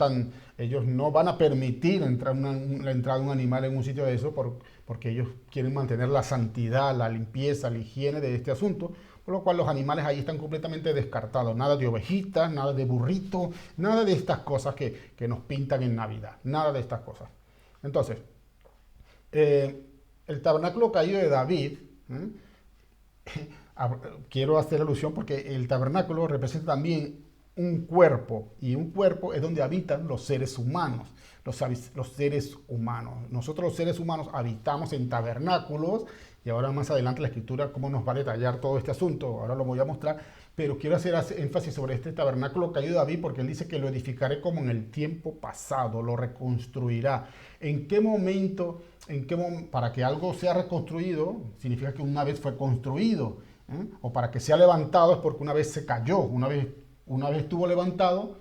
ellos no van a permitir la entrada de un animal en un sitio de eso porque ellos quieren mantener la santidad, la limpieza, la higiene de este asunto, por lo cual los animales ahí están completamente descartados, nada de ovejitas, nada de burrito, nada de estas cosas que nos pintan en Navidad, nada de estas cosas. Entonces, el tabernáculo caído de David, quiero hacer alusión porque el tabernáculo representa también un cuerpo, y un cuerpo es donde habitan los seres humanos, los seres humanos. Nosotros los seres humanos habitamos en tabernáculos y ahora más adelante la escritura cómo nos va a detallar todo este asunto, ahora lo voy a mostrar, pero quiero hacer énfasis sobre este tabernáculo caído de David porque él dice que lo edificaré como en el tiempo pasado, lo reconstruirá. ¿En qué momento, para que algo sea reconstruido, significa que una vez fue construido? O para que sea levantado es porque una vez se cayó, una vez estuvo levantado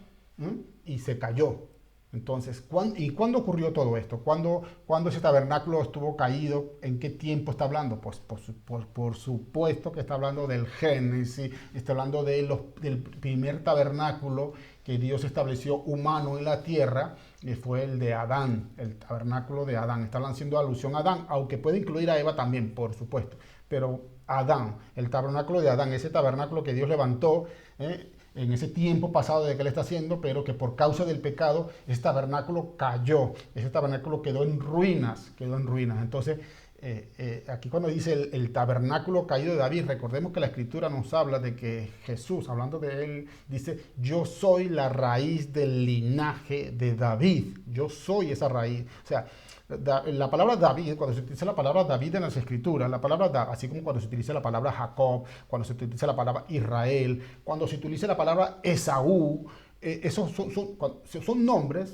y se cayó. Entonces, ¿y cuándo ocurrió todo esto? ¿Cuándo ese tabernáculo estuvo caído? ¿En qué tiempo está hablando? Pues por supuesto que está hablando del Génesis, está hablando del primer tabernáculo que Dios estableció humano en la tierra, que fue el de Adán, el tabernáculo de Adán. Está haciendo alusión a Adán, aunque puede incluir a Eva también, por supuesto. Pero Adán, el tabernáculo de Adán, ese tabernáculo que Dios levantó, en ese tiempo pasado de que él está haciendo, pero que por causa del pecado ese tabernáculo cayó, ese tabernáculo quedó en ruinas, Entonces, aquí cuando dice el tabernáculo caído de David, recordemos que la escritura nos habla de que Jesús, hablando de él, dice, yo soy la raíz del linaje de David, yo soy esa raíz. O sea, la palabra David, cuando se utiliza la palabra David en las escrituras, la palabra así como cuando se utiliza la palabra Jacob, cuando se utiliza la palabra Israel, cuando se utiliza la palabra Esaú, esos son nombres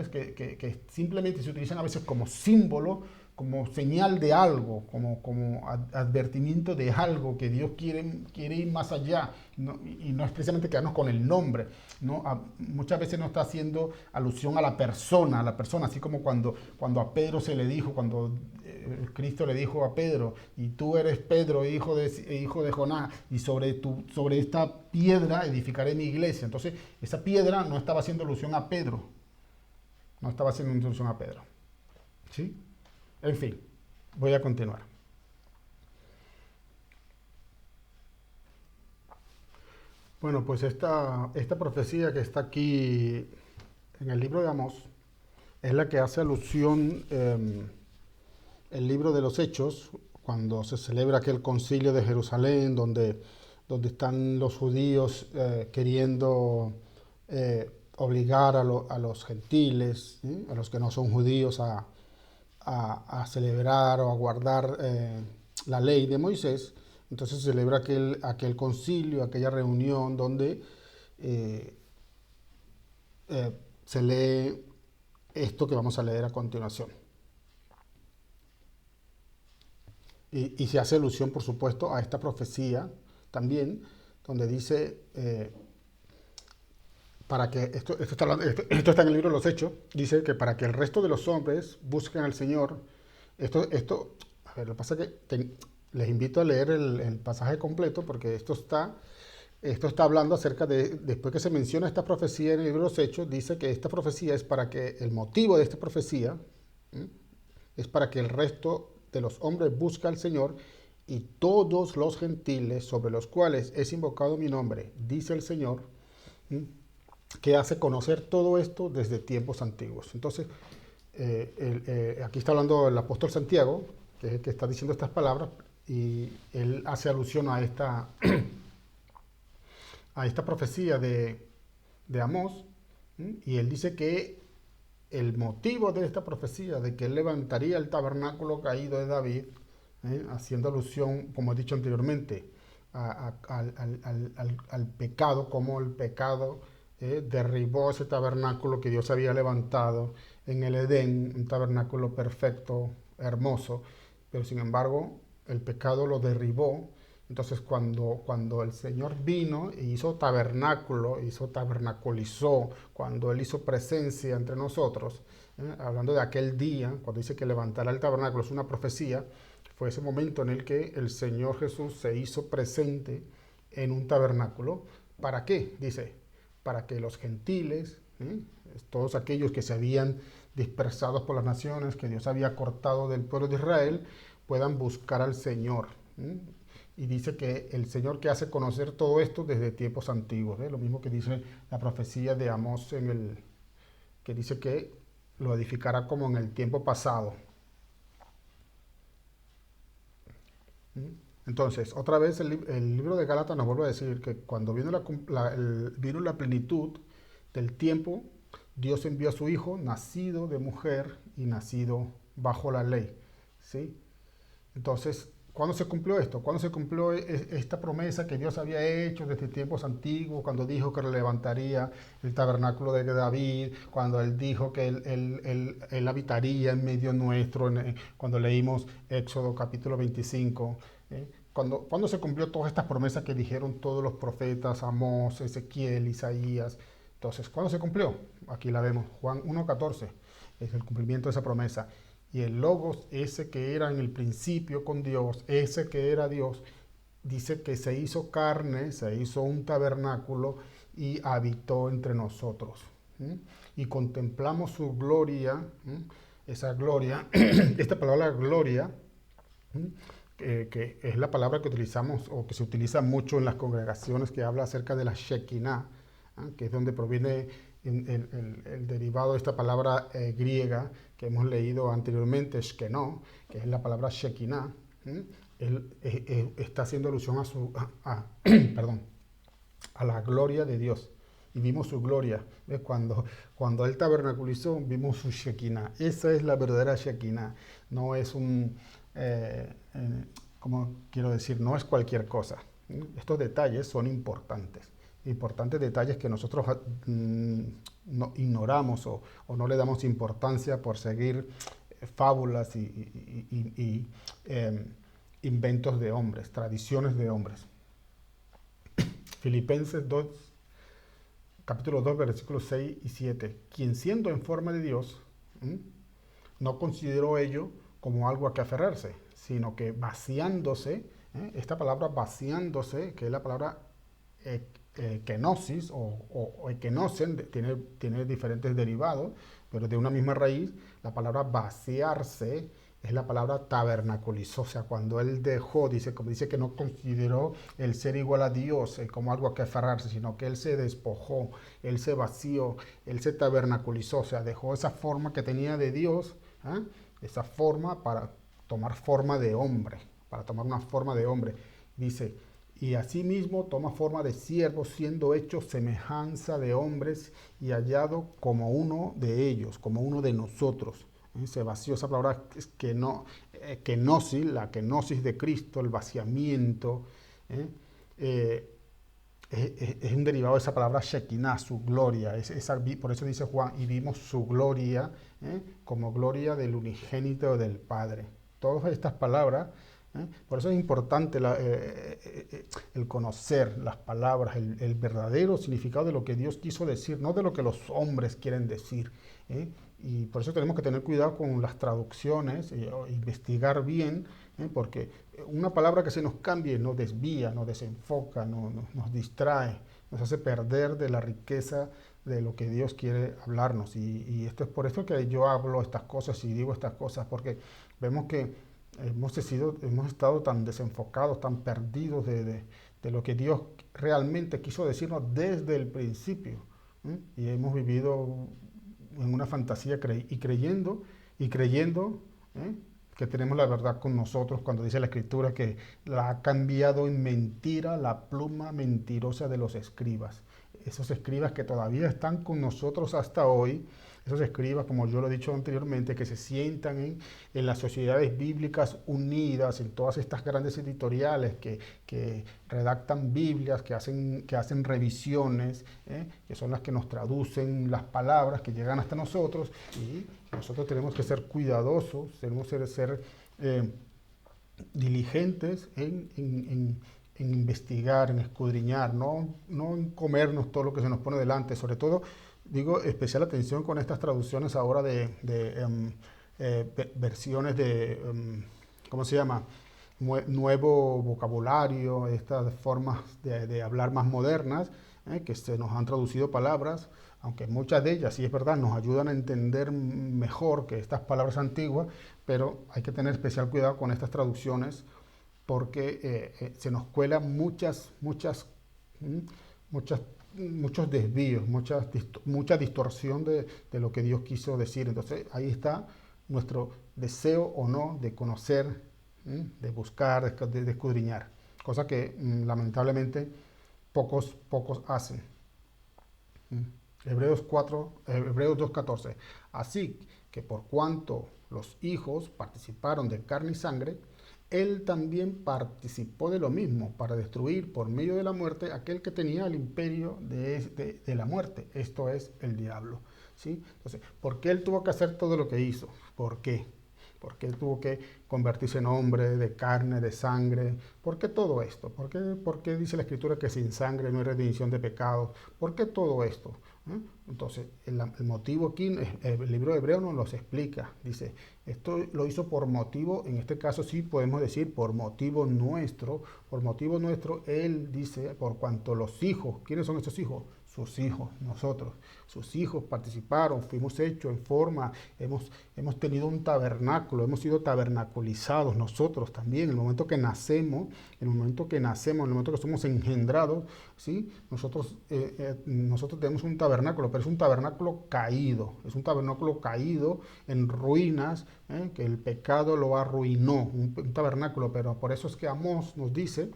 que simplemente se utilizan a veces como símbolo, como señal de algo, como advertimiento de algo que Dios quiere ir más allá, ¿no? Y no es precisamente quedarnos con el nombre, ¿no? Muchas veces no está haciendo alusión a la persona, así como cuando a Pedro se le dijo, cuando Cristo le dijo a Pedro, y tú eres Pedro, hijo de Jonás, y sobre esta piedra edificaré mi iglesia. Entonces, esa piedra no estaba haciendo alusión a Pedro, ¿sí? En fin, voy a continuar. Bueno, pues esta profecía que está aquí en el libro de Amós es la que hace alusión el libro de los Hechos, cuando se celebra aquel concilio de Jerusalén, donde están los judíos queriendo obligar a los gentiles, ¿sí? A los que no son judíos, a celebrar o a guardar la ley de Moisés. Entonces se celebra aquel concilio, aquella reunión donde se lee esto que vamos a leer a continuación. Y se hace alusión, por supuesto, a esta profecía también, donde dice, para que esto está en el libro de los Hechos, dice que para que el resto de los hombres busquen al Señor, a ver, lo que pasa es que les invito a leer el pasaje completo, porque esto está hablando acerca después que se menciona esta profecía en el libro de los Hechos, dice que esta profecía es para que, el motivo de esta profecía, es para que el resto de los hombres busque al Señor y todos los gentiles sobre los cuales es invocado mi nombre, dice el Señor, que hace conocer todo esto desde tiempos antiguos. Entonces, aquí está hablando el apóstol Santiago, que es el que está diciendo estas palabras, y él hace alusión a esta profecía de Amós, y él dice que el motivo de esta profecía, de que él levantaría el tabernáculo caído de David, haciendo alusión, como he dicho anteriormente, al pecado, como el pecado derribó ese tabernáculo que Dios había levantado en el Edén, un tabernáculo perfecto, hermoso, pero sin embargo el pecado lo derribó. Entonces cuando el Señor vino e hizo tabernaculizó, cuando Él hizo presencia entre nosotros, hablando de aquel día, cuando dice que levantará el tabernáculo, es una profecía, fue ese momento en el que el Señor Jesús se hizo presente en un tabernáculo. ¿Para qué? Dice, para que los gentiles, todos aquellos que se habían dispersado por las naciones, que Dios había cortado del pueblo de Israel, puedan buscar al Señor. Y dice que el Señor que hace conocer todo esto desde tiempos antiguos, lo mismo que dice la profecía de Amós que dice que lo edificará como en el tiempo pasado. Entonces, otra vez el libro de Gálatas nos vuelve a decir que cuando vino la plenitud del tiempo, Dios envió a su Hijo, nacido de mujer y nacido bajo la ley, ¿sí? Entonces, ¿Cuándo se cumplió esto? ¿Cuándo se cumplió esta promesa que Dios había hecho desde tiempos antiguos, cuando dijo que levantaría el tabernáculo de David, cuando Él dijo que Él habitaría en medio nuestro, cuando leímos Éxodo capítulo 25? ¿Cuándo se cumplió todas estas promesas que dijeron todos los profetas, Amós, Ezequiel, Isaías? Entonces, ¿cuándo se cumplió? Aquí la vemos, Juan 1:14, es el cumplimiento de esa promesa. Y el Logos, ese que era en el principio con Dios, ese que era Dios, dice que se hizo carne, se hizo un tabernáculo y habitó entre nosotros. ¿Mm? Y contemplamos su gloria, esa gloria, esta palabra gloria, que es la palabra que utilizamos o que se utiliza mucho en las congregaciones, que habla acerca de la Shekinah, que es donde proviene el derivado de esta palabra griega que hemos leído anteriormente, Shkenó, que es la palabra Shekinah. Él está haciendo alusión perdón, a la gloria de Dios. Y vimos su gloria. ¿Ves? Cuando Él tabernaculizó, vimos su Shekinah. Esa es la verdadera Shekinah. No es ¿cómo quiero decir? No es cualquier cosa. Estos detalles son importantes. Importantes detalles que nosotros no, ignoramos o no le damos importancia por seguir fábulas y inventos de hombres, tradiciones de hombres. Filipenses 2, capítulo 2, versículos 6 y 7. Quien siendo en forma de Dios, no consideró ello como algo a que aferrarse, sino que vaciándose, esta palabra vaciándose, que es la palabra kenosis o ekenosen, tiene diferentes derivados, pero de una misma raíz, la palabra vaciarse es la palabra tabernaculizó, o sea, cuando él dejó, como dice que no consideró el ser igual a Dios como algo a que aferrarse, sino que él se despojó, él se vació, él se tabernaculizó, o sea, dejó esa forma que tenía de Dios, esa forma para tomar forma de hombre, para tomar una forma de hombre. Dice, y asimismo toma forma de siervo, siendo hecho semejanza de hombres y hallado como uno de ellos, como uno de nosotros. Se vació, esa palabra kenosis, la kenosis de Cristo, el vaciamiento, es un derivado de esa palabra Shekinah, su gloria. Por eso dice Juan, y vimos su gloria como gloria del unigénito del Padre. Todas estas palabras, por eso es importante el conocer las palabras, el verdadero significado de lo que Dios quiso decir, no de lo que los hombres quieren decir. Y por eso tenemos que tener cuidado con las traducciones, investigar bien, porque una palabra que se nos cambie nos desvía, nos desenfoca, nos distrae, nos hace perder de la riqueza de lo que Dios quiere hablarnos. Y esto es por esto que yo hablo estas cosas y digo estas cosas, porque vemos que hemos estado tan desenfocados, tan perdidos de lo que Dios realmente quiso decirnos desde el principio. Y hemos vivido en una fantasía y creyendo que tenemos la verdad con nosotros, cuando dice la Escritura que la ha cambiado en mentira la pluma mentirosa de los escribas. Esos escribas que todavía están con nosotros hasta hoy, esos escribas, como yo lo he dicho anteriormente, que se sientan en las sociedades bíblicas unidas, en todas estas grandes editoriales que redactan Biblias, que hacen revisiones, que son las que nos traducen las palabras que llegan hasta nosotros, y nosotros tenemos que ser cuidadosos, tenemos que ser diligentes en investigar, en escudriñar, no en comernos todo lo que se nos pone delante. Sobre todo, digo, especial atención con estas traducciones ahora de versiones de, ¿cómo se llama? Nuevo vocabulario, estas formas de hablar más modernas, que se nos han traducido palabras, aunque muchas de ellas, sí es verdad, nos ayudan a entender mejor que estas palabras antiguas, pero hay que tener especial cuidado con estas traducciones porque se nos cuelan muchos desvíos, mucha distorsión de lo que Dios quiso decir. Entonces ahí está nuestro deseo o no de conocer, de buscar, de escudriñar, cosa que lamentablemente pocos hacen. Hebreos 2:14. Así que por cuanto los hijos participaron de carne y sangre, él también participó de lo mismo para destruir por medio de la muerte aquel que tenía el imperio de la muerte, esto es el diablo. ¿Sí? Entonces, ¿por qué él tuvo que hacer todo lo que hizo? ¿Por qué? ¿Por qué él tuvo que convertirse en hombre de carne, de sangre? ¿Por qué todo esto? Por qué dice la Escritura que sin sangre no hay redención de pecados? ¿Por qué todo esto? ¿Eh? Entonces, el motivo aquí, el libro de Hebreo nos los explica. Dice, esto lo hizo por motivo, en este caso sí podemos decir por motivo nuestro, él dice, por cuanto los hijos, ¿quiénes son estos hijos? Sus hijos, nosotros. Sus hijos participaron, fuimos hechos en forma, hemos tenido un tabernáculo, hemos sido tabernaculizados nosotros también. En el momento que nacemos, en el momento que somos engendrados, ¿sí? Nosotros tenemos un tabernáculo, pero es un tabernáculo caído, en ruinas, que el pecado lo arruinó, un tabernáculo, pero por eso es que Amós nos dice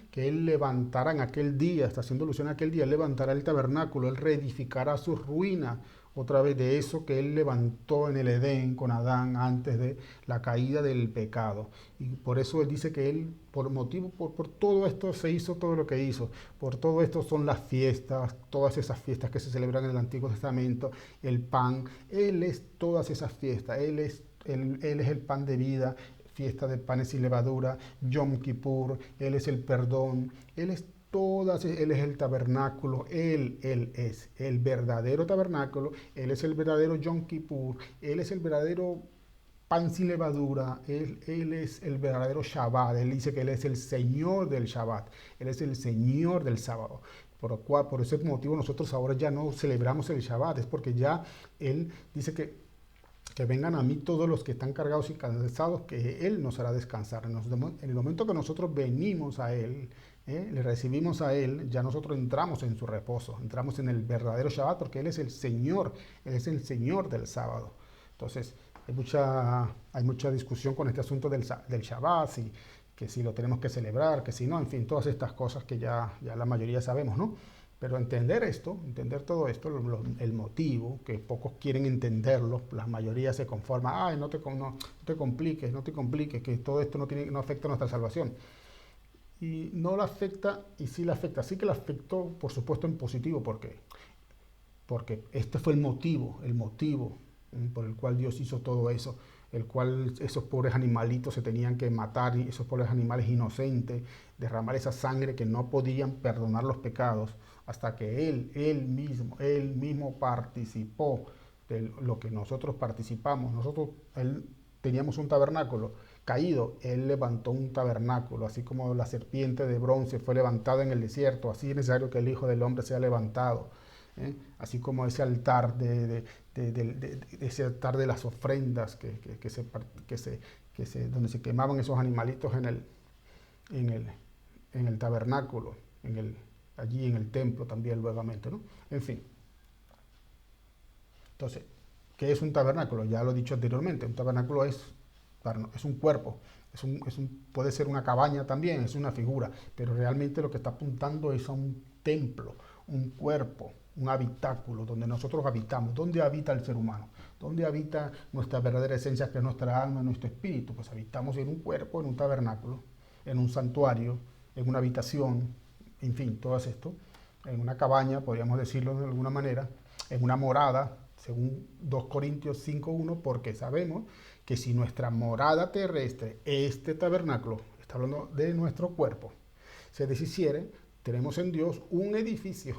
que él levantará en aquel día, está haciendo alusión a aquel día, él levantará el tabernáculo, él reedificará sus ruinas, otra vez de eso que él levantó en el Edén con Adán antes de la caída del pecado. Y por eso él dice que él, por todo esto se hizo todo lo que hizo, por todo esto son las fiestas, todas esas fiestas que se celebran en el Antiguo Testamento, el pan, él es todas esas fiestas, él es el pan de vida, fiesta de panes y levadura, Yom Kippur, él es el perdón, él es él es el tabernáculo, él es el verdadero tabernáculo, él es el verdadero Yom Kippur, él es el verdadero pan sin levadura, él es el verdadero Shabbat, él dice que él es el Señor del Shabbat, él es el Señor del sábado. Por ese motivo nosotros ahora ya no celebramos el Shabbat, es porque ya él dice que vengan a mí todos los que están cargados y cansados, que Él nos hará descansar. En el momento que nosotros venimos a Él, le recibimos a Él, ya nosotros entramos en su reposo, entramos en el verdadero Shabbat, porque Él es el Señor del sábado. Entonces, hay mucha discusión con este asunto del Shabbat, que si lo tenemos que celebrar, que si no, en fin, todas estas cosas que ya la mayoría sabemos, ¿no? Pero entender todo esto, el motivo, que pocos quieren entenderlo, la mayoría se conforma, ay, no te compliques, que todo esto no afecta a nuestra salvación. Y no la afecta, y sí la afecta. Sí que la afectó, por supuesto, en positivo. ¿Por qué? Porque este fue el motivo por el cual Dios hizo todo eso, el cual esos pobres animalitos se tenían que matar, y esos pobres animales inocentes, derramar esa sangre que no podían perdonar los pecados, hasta que él mismo participó de lo que nosotros participamos. Él teníamos un tabernáculo caído, él levantó un tabernáculo, así como la serpiente de bronce fue levantada en el desierto, así es necesario que el Hijo del Hombre sea levantado. Así como ese altar ese altar de las ofrendas donde se quemaban esos animalitos en el tabernáculo, allí en el templo también luegamente, ¿no? En fin. Entonces, ¿qué es un tabernáculo? Ya lo he dicho anteriormente, un tabernáculo es un cuerpo, puede ser una cabaña también, es una figura, pero realmente lo que está apuntando es a un templo, un cuerpo, un habitáculo donde nosotros habitamos. ¿Dónde habita el ser humano? ¿Dónde habita nuestra verdadera esencia, que es nuestra alma, nuestro espíritu? Pues habitamos en un cuerpo, en un tabernáculo, en un santuario, en una habitación, en fin, todo esto, en una cabaña, podríamos decirlo de alguna manera, en una morada, según 2 Corintios 5:1, porque sabemos que si nuestra morada terrestre, este tabernáculo, está hablando de nuestro cuerpo, se deshiciere, tenemos en Dios un edificio,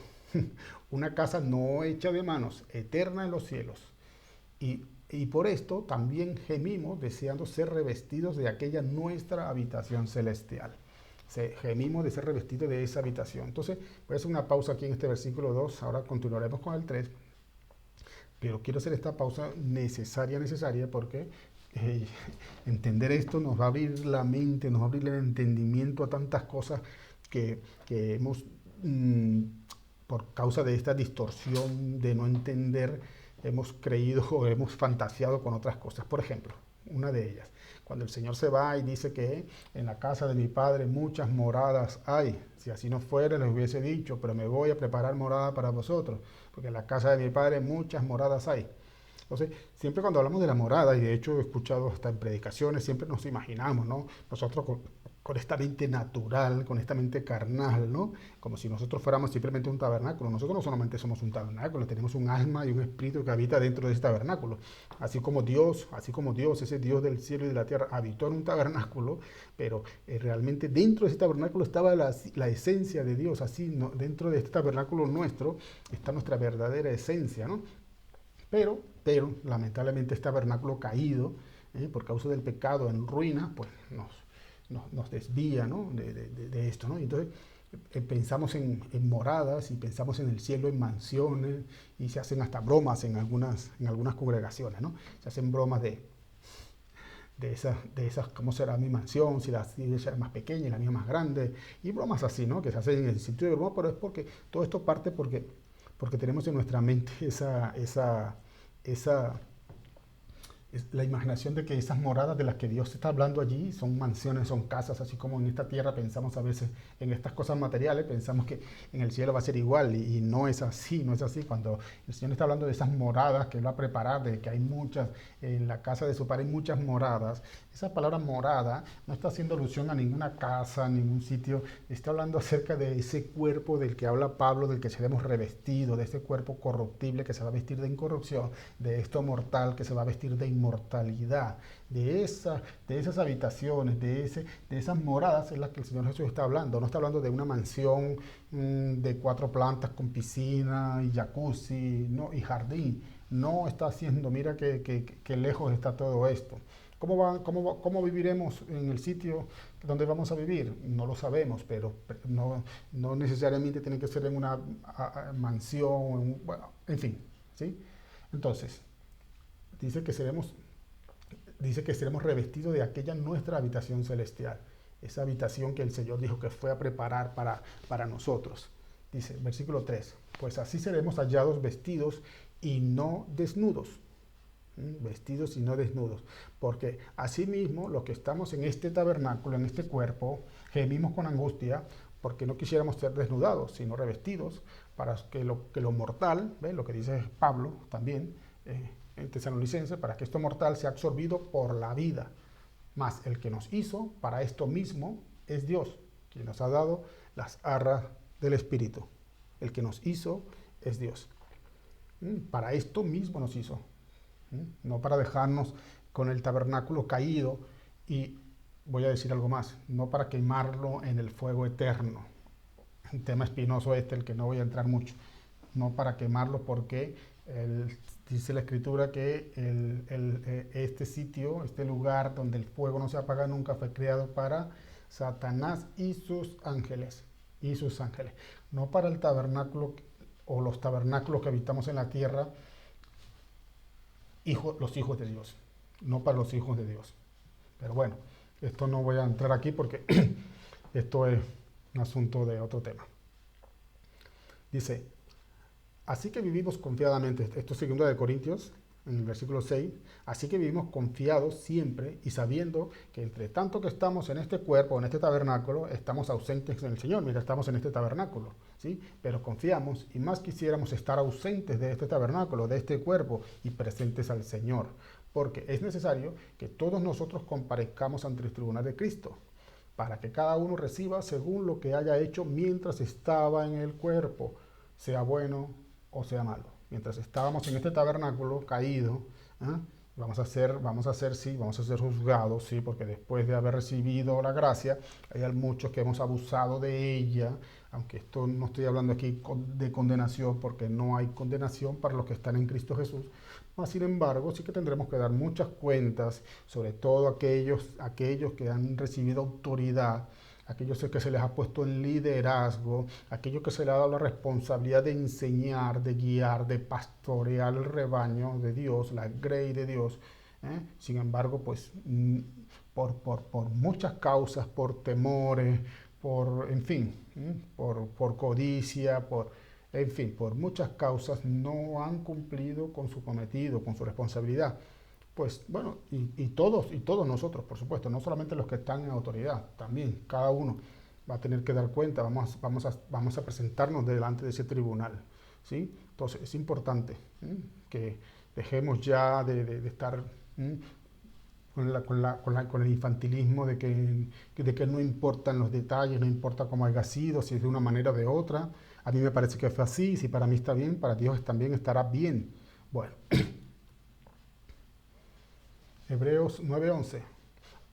una casa no hecha de manos, eterna en los cielos. Y por esto también gemimos deseando ser revestidos de aquella nuestra habitación celestial. Gemimos de ser revestidos de esa habitación. Entonces, voy a hacer una pausa aquí en este versículo 2, ahora continuaremos con el 3, pero quiero hacer esta pausa necesaria, porque entender esto nos va a abrir la mente, nos va a abrir el entendimiento a tantas cosas que hemos, por causa de esta distorsión de no entender, hemos creído o hemos fantaseado con otras cosas. Por ejemplo, una de ellas, cuando el Señor se va y dice que en la casa de mi Padre muchas moradas hay. Si así no fuera, les hubiese dicho, pero me voy a preparar morada para vosotros, porque en la casa de mi Padre muchas moradas hay. Entonces, siempre cuando hablamos de la morada, y de hecho he escuchado hasta en predicaciones, siempre nos imaginamos, ¿no? Nosotros con esta mente natural, con esta mente carnal, ¿no? Como si nosotros fuéramos simplemente un tabernáculo. Nosotros no solamente somos un tabernáculo, tenemos un alma y un espíritu que habita dentro de ese tabernáculo. Así como Dios, ese Dios del cielo y de la tierra, habitó en un tabernáculo, pero realmente dentro de ese tabernáculo estaba la esencia de Dios. Así, ¿no? Dentro de este tabernáculo nuestro está nuestra verdadera esencia, ¿no? Lamentablemente este tabernáculo caído, por causa del pecado en ruina, pues nos desvía, ¿no? de esto, ¿no? Entonces pensamos en moradas y pensamos en el cielo en mansiones y se hacen hasta bromas en algunas congregaciones, ¿no? Se hacen bromas de esas, ¿cómo será mi mansión? Si la iglesia es más pequeña y la mía más grande, y bromas así, ¿no? Que se hacen en el sentido de broma, pero es porque todo esto parte porque tenemos en nuestra mente esa la imaginación de que esas moradas de las que Dios está hablando allí son mansiones, son casas, así como en esta tierra pensamos a veces en estas cosas materiales, pensamos que en el cielo va a ser igual y no es así, no es así. Cuando el Señor está hablando de esas moradas que Él va a preparar, de que hay muchas, en la casa de su Padre hay muchas moradas, esa palabra morada no está haciendo alusión a ninguna casa, ningún sitio, está hablando acerca de ese cuerpo del que habla Pablo, del que seremos revestidos, de ese cuerpo corruptible que se va a vestir de incorrupción, de esto mortal que se va a vestir de inmortalidad, de esas habitaciones, de esas moradas en las que el Señor Jesús está hablando. No está hablando de una mansión de 4 plantas con piscina y jacuzzi, no, y jardín. No está haciendo, mira que lejos está todo esto. ¿Cómo viviremos en el sitio donde vamos a vivir? No lo sabemos, pero no necesariamente tiene que ser en una mansión, bueno, en fin, ¿sí? Entonces, dice que seremos, dice que seremos revestidos de aquella nuestra habitación celestial, esa habitación que el Señor dijo que fue a preparar para nosotros. Dice, versículo 3, pues así seremos hallados vestidos y no desnudos. Vestidos y no desnudos, porque asimismo los que estamos en este tabernáculo, en este cuerpo, gemimos con angustia porque no quisiéramos ser desnudados, sino revestidos, para que lo mortal, ¿ve? Lo que dice Pablo también en Tesalonicenses, para que esto mortal sea absorbido por la vida. Mas el que nos hizo para esto mismo es Dios, quien nos ha dado las arras del Espíritu. El que nos hizo es Dios. Para esto mismo nos hizo. No para dejarnos con el tabernáculo caído y, voy a decir algo más, no para quemarlo en el fuego eterno. Un tema espinoso el que no voy a entrar mucho. No para quemarlo porque dice la Escritura que este sitio, este lugar donde el fuego no se apaga nunca, fue creado para Satanás y sus ángeles. Y sus ángeles. No para el tabernáculo o los tabernáculos que habitamos en la tierra, los hijos de Dios, no para los hijos de Dios. Pero bueno, esto no voy a entrar aquí porque esto es un asunto de otro tema. Dice, así que vivimos confiadamente, esto es 2 de Corintios, en el versículo 6, así que vivimos confiados siempre y sabiendo que entre tanto que estamos en este cuerpo, en este tabernáculo, estamos ausentes en el Señor, mira, estamos en este tabernáculo, ¿sí? Pero confiamos y más quisiéramos estar ausentes de este tabernáculo, de este cuerpo y presentes al Señor, porque es necesario que todos nosotros comparezcamos ante el tribunal de Cristo, para que cada uno reciba según lo que haya hecho mientras estaba en el cuerpo, sea bueno o sea malo. Mientras estábamos en este tabernáculo caído, ¿eh? vamos a ser juzgados, ¿sí? Porque después de haber recibido la gracia, hay muchos que hemos abusado de ella, aunque esto no estoy hablando aquí de condenación, porque no hay condenación para los que están en Cristo Jesús. Sin embargo, sí que tendremos que dar muchas cuentas, sobre todo aquellos que han recibido autoridad, aquellos que se les ha puesto en liderazgo, aquellos que se les ha dado la responsabilidad de enseñar, de guiar, de pastorear el rebaño de Dios, la grey de Dios. Sin embargo, pues por muchas causas, por temores, en fin, por codicia, en fin, por muchas causas no han cumplido con su cometido, con su responsabilidad. Pues bueno, y todos nosotros, por supuesto, no solamente los que están en autoridad, también cada uno va a tener que dar cuenta, vamos a presentarnos delante de ese tribunal, ¿sí? Entonces es importante que Dejemos ya de estar con el infantilismo de que no importan los detalles, no importa cómo haya sido, si es de una manera o de otra. A mí me parece que fue así, si para mí está bien, para Dios también estará bien. Bueno, Hebreos 9:11.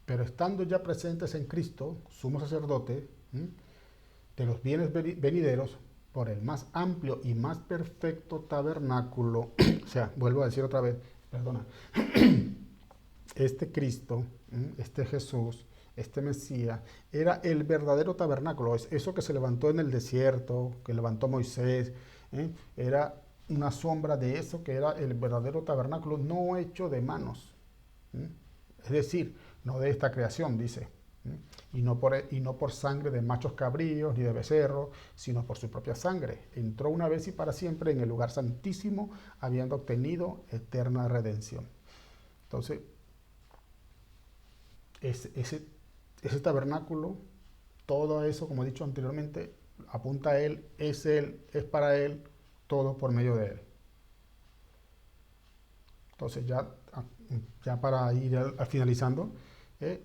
Pero estando ya presentes en Cristo, sumo sacerdote, de los bienes venideros, por el más amplio y más perfecto tabernáculo, o sea, vuelvo a decir otra vez, perdona, este Cristo, este Jesús, este Mesías, era el verdadero tabernáculo, es eso que se levantó en el desierto, que levantó Moisés, era una sombra de eso que era el verdadero tabernáculo, no hecho de manos. Es decir, no de esta creación, dice, y no por sangre de machos cabríos ni de becerros, sino por su propia sangre. Entró una vez y para siempre en el lugar santísimo, habiendo obtenido eterna redención. Entonces, ese tabernáculo, todo eso, como he dicho anteriormente, apunta a Él, es para Él, todo por medio de Él. Entonces ya para ir finalizando,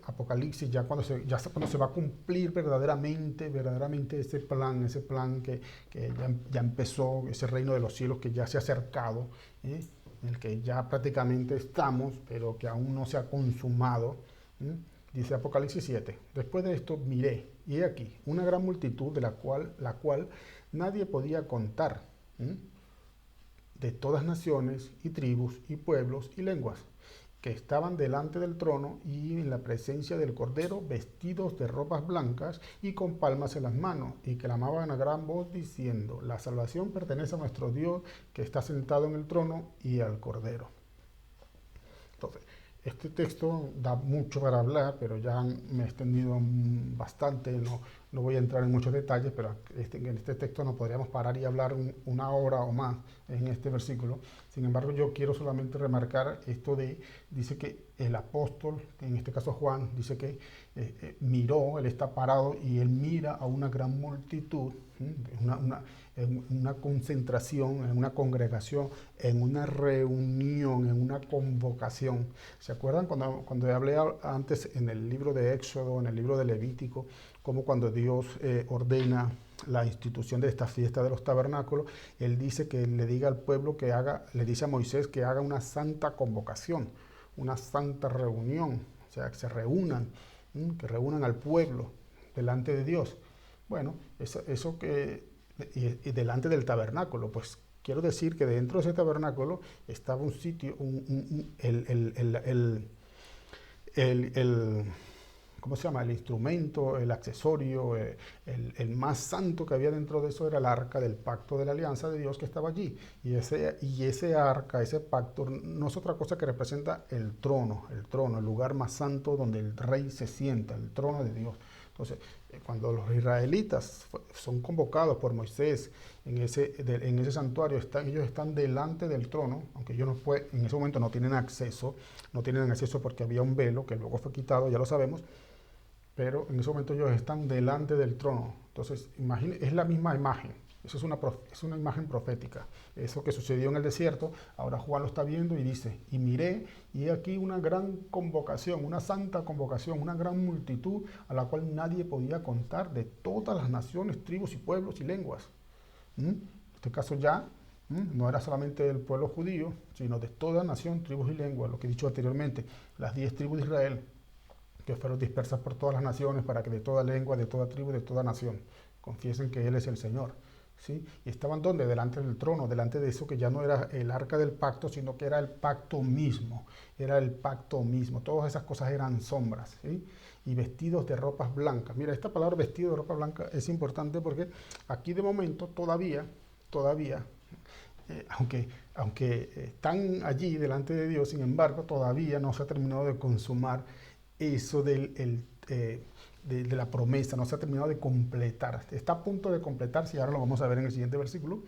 Apocalipsis, ya cuando se va a cumplir verdaderamente ese plan que ya empezó, ese reino de los cielos que ya se ha acercado, en el que ya prácticamente estamos, pero que aún no se ha consumado. Dice Apocalipsis 7, después de esto miré, y he aquí, una gran multitud de la cual nadie podía contar, de todas naciones y tribus y pueblos y lenguas, que estaban delante del trono y en la presencia del Cordero, vestidos de ropas blancas y con palmas en las manos, y clamaban a gran voz diciendo, la salvación pertenece a nuestro Dios que está sentado en el trono y al Cordero. Entonces, este texto da mucho para hablar, pero ya me he extendido bastante, no voy a entrar en muchos detalles, pero en este texto nos podríamos parar y hablar una hora o más en este versículo. Sin embargo, yo quiero solamente remarcar esto dice que el apóstol, en este caso Juan, dice que miró, él está parado y él mira a una gran multitud, en una concentración, en una congregación, en una reunión, en una convocación. ¿Se acuerdan cuando hablé antes en el libro de Éxodo, en el libro de Levítico, como cuando Dios ordena la institución de esta fiesta de los tabernáculos, Él dice que le diga al pueblo le dice a Moisés que haga una santa convocación, una santa reunión, o sea, que se reúnan, que reúnan al pueblo delante de Dios. Bueno, eso que y delante del tabernáculo, pues quiero decir que dentro de ese tabernáculo estaba un sitio, ¿cómo se llama? El instrumento, el accesorio, el más santo que había dentro de eso era el arca del pacto de la alianza de Dios que estaba allí. Y ese arca, ese pacto, no es otra cosa que representa el trono, el lugar más santo donde el rey se sienta, el trono de Dios. Entonces, cuando los israelitas son convocados por Moisés en ese santuario, ellos están delante del trono, aunque ellos en ese momento no tienen acceso porque había un velo que luego fue quitado, ya lo sabemos, pero en ese momento ellos están delante del trono. Entonces, es la misma imagen. Eso es una imagen profética. Eso que sucedió en el desierto, ahora Juan lo está viendo y dice, y miré, y he aquí una gran convocación, una santa convocación, una gran multitud a la cual nadie podía contar, de todas las naciones, tribus y pueblos y lenguas. En este caso ya no era solamente del pueblo judío, sino de toda nación, tribus y lenguas, lo que he dicho anteriormente, las 10 tribus de Israel, que fueron dispersas por todas las naciones para que de toda lengua, de toda tribu, de toda nación confiesen que Él es el Señor. ¿Sí? Y estaban donde, delante del trono, delante de eso que ya no era el arca del pacto, sino que era el pacto mismo, todas esas cosas eran sombras, ¿sí? Y vestidos de ropas blancas. Mira, esta palabra vestido de ropa blanca es importante porque aquí de momento todavía, aunque están allí delante de Dios, sin embargo, todavía no se ha terminado de consumar eso de la promesa, no se ha terminado de completar. Está a punto de completarse y ahora lo vamos a ver en el siguiente versículo.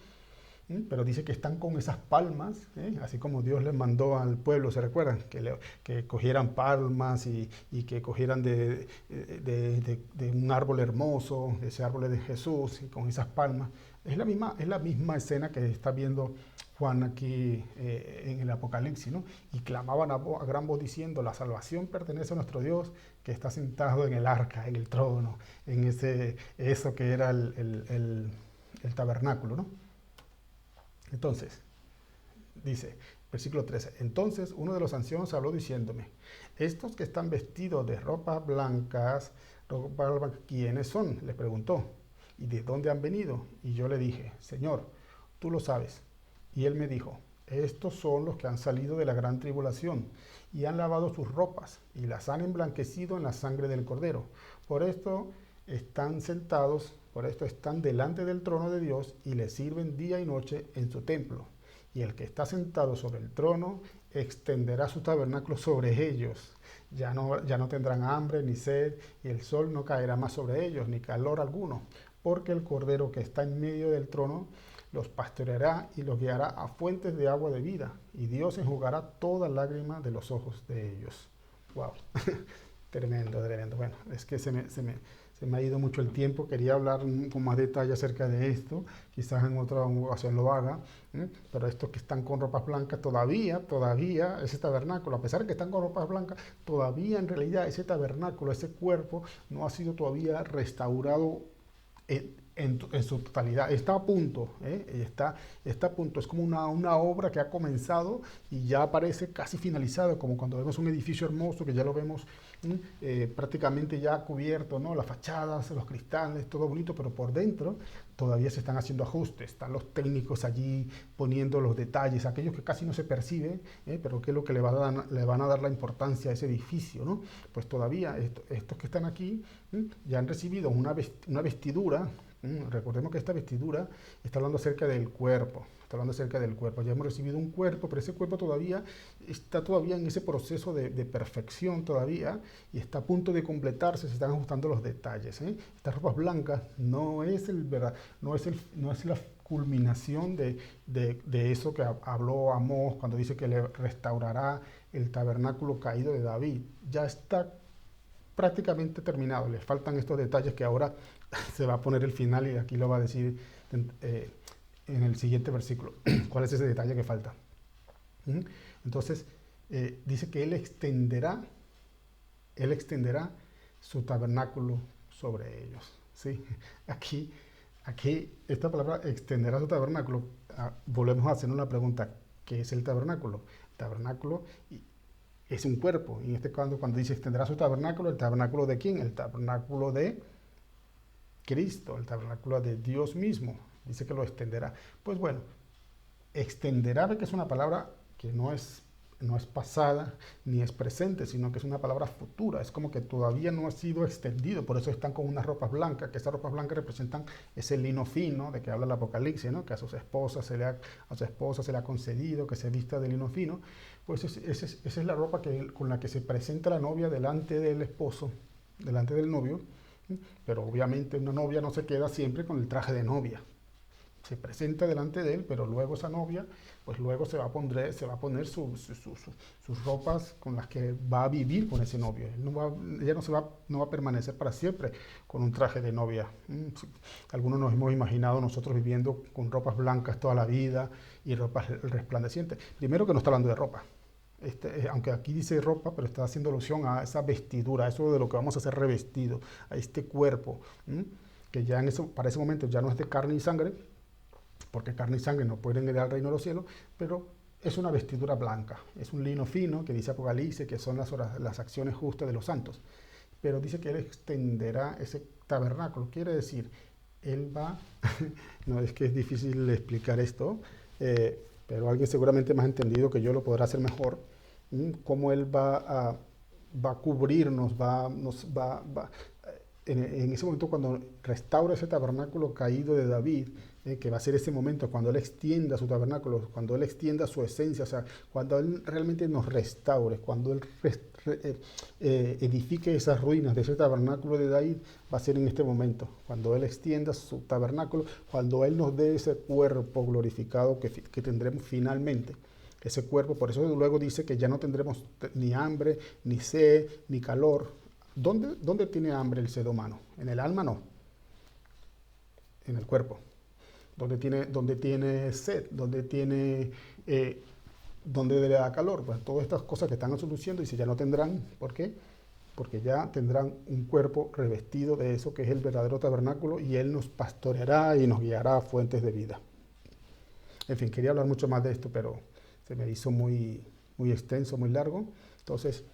Pero dice que están con esas palmas, así como Dios les mandó al pueblo, ¿se recuerdan? Que cogieran palmas y que cogieran de un árbol hermoso, ese árbol de Jesús, y con esas palmas. Es la misma escena que está viendo Juan aquí en el Apocalipsis, ¿no? Y clamaban a gran voz diciendo, la salvación pertenece a nuestro Dios que está sentado en el arca, en el trono, en eso que era el tabernáculo, ¿no? Entonces, dice, versículo 13, entonces uno de los ancianos habló diciéndome, estos que están vestidos de ropas blancas, ¿quiénes son? Le preguntó, ¿y de dónde han venido? Y yo le dije, Señor, tú lo sabes. Y él me dijo, estos son los que han salido de la gran tribulación y han lavado sus ropas y las han emblanquecido en la sangre del Cordero. Por esto están sentados, por esto están delante del trono de Dios y le sirven día y noche en su templo. Y el que está sentado sobre el trono extenderá su tabernáculo sobre ellos. Ya no tendrán hambre ni sed, y el sol no caerá más sobre ellos, ni calor alguno, porque el Cordero que está en medio del trono los pastoreará y los guiará a fuentes de agua de vida, y Dios enjugará toda lágrima de los ojos de ellos. ¡Wow! Tremendo, tremendo. Bueno, es que se me ha ido mucho el tiempo. Quería hablar con más detalle acerca de esto. Quizás en otra ocasión lo haga. Pero estos que están con ropas blancas, todavía, ese tabernáculo, a pesar de que están con ropas blancas, todavía en realidad ese tabernáculo, ese cuerpo, no ha sido todavía restaurado en su totalidad. Está a punto, está a punto. Es como una obra que ha comenzado y ya parece casi finalizada, como cuando vemos un edificio hermoso que ya lo vemos prácticamente ya cubierto, ¿no? Las fachadas, los cristales, todo bonito, pero por dentro todavía se están haciendo ajustes. Están los técnicos allí poniendo los detalles, aquellos que casi no se perciben, pero que es lo que le van a dar la importancia a ese edificio, ¿no? Pues todavía estos que están aquí ya han recibido una vestidura. Recordemos que esta vestidura está hablando acerca del cuerpo. Está hablando acerca del cuerpo. Ya hemos recibido un cuerpo, pero ese cuerpo todavía está en ese proceso de perfección todavía y está a punto de completarse. Se están ajustando los detalles. Estas ropas blancas no es la culminación de eso que habló Amós cuando dice que le restaurará el tabernáculo caído de David. Ya está prácticamente terminado. Le faltan estos detalles que ahora se va a poner el final y aquí lo va a decir en el siguiente versículo. ¿Cuál es ese detalle que falta? Entonces, dice que Él extenderá su tabernáculo sobre ellos. ¿Sí? Aquí, esta palabra extenderá su tabernáculo. Volvemos a hacer una pregunta. ¿Qué es el tabernáculo? El tabernáculo es un cuerpo. Y en este caso, cuando dice extenderá su tabernáculo, ¿el tabernáculo de quién? El tabernáculo de Cristo, el tabernáculo de Dios mismo. Dice que lo extenderá. Pues bueno, extenderá, que es una palabra que no es pasada ni es presente, sino que es una palabra futura. Es como que todavía no ha sido extendido. Por eso están con unas ropas blancas, que esas ropas blancas representan ese lino fino de que habla el Apocalipsis, ¿no? Que a su esposa se le ha concedido que se vista de lino fino. Pues esa es la ropa con la que se presenta la novia delante del esposo, delante del novio. Pero obviamente una novia no se queda siempre con el traje de novia. Se presenta delante de él, pero luego esa novia, pues luego se va a poner sus ropas con las que va a vivir con ese novio. Ella no va a permanecer para siempre con un traje de novia. Algunos nos hemos imaginado nosotros viviendo con ropas blancas toda la vida y ropas resplandecientes. Primero que no está hablando de ropa. Aunque aquí dice ropa, pero está haciendo alusión a esa vestidura, a eso de lo que vamos a hacer revestido, a este cuerpo, que ya para ese momento ya no es de carne y sangre, porque carne y sangre no pueden ir al reino de los cielos, pero es una vestidura blanca, es un lino fino, que dice Apocalipsis, que son las acciones justas de los santos. Pero dice que Él extenderá ese tabernáculo, quiere decir, Él va, no es que es difícil explicar esto, pero alguien seguramente más entendido que yo lo podrá hacer mejor, cómo Él va a cubrirnos, en ese momento cuando restaura ese tabernáculo caído de David, que va a ser ese momento cuando Él extienda su tabernáculo, cuando Él extienda su esencia, o sea, cuando Él realmente nos restaure, cuando Él edifique esas ruinas de ese tabernáculo de David, va a ser en este momento, cuando Él extienda su tabernáculo, cuando Él nos dé ese cuerpo glorificado que tendremos finalmente. Ese cuerpo, por eso luego dice que ya no tendremos ni hambre, ni sed, ni calor. ¿Dónde tiene hambre el ser humano? En el alma no, en el cuerpo. ¿Dónde tiene sed? ¿Dónde le da calor? Pues todas estas cosas que están introduciendo, dice, ya no tendrán. ¿Por qué? Porque ya tendrán un cuerpo revestido de eso que es el verdadero tabernáculo, y Él nos pastoreará y nos guiará a fuentes de vida. En fin, quería hablar mucho más de esto, pero se me hizo muy, muy extenso, muy largo. Entonces,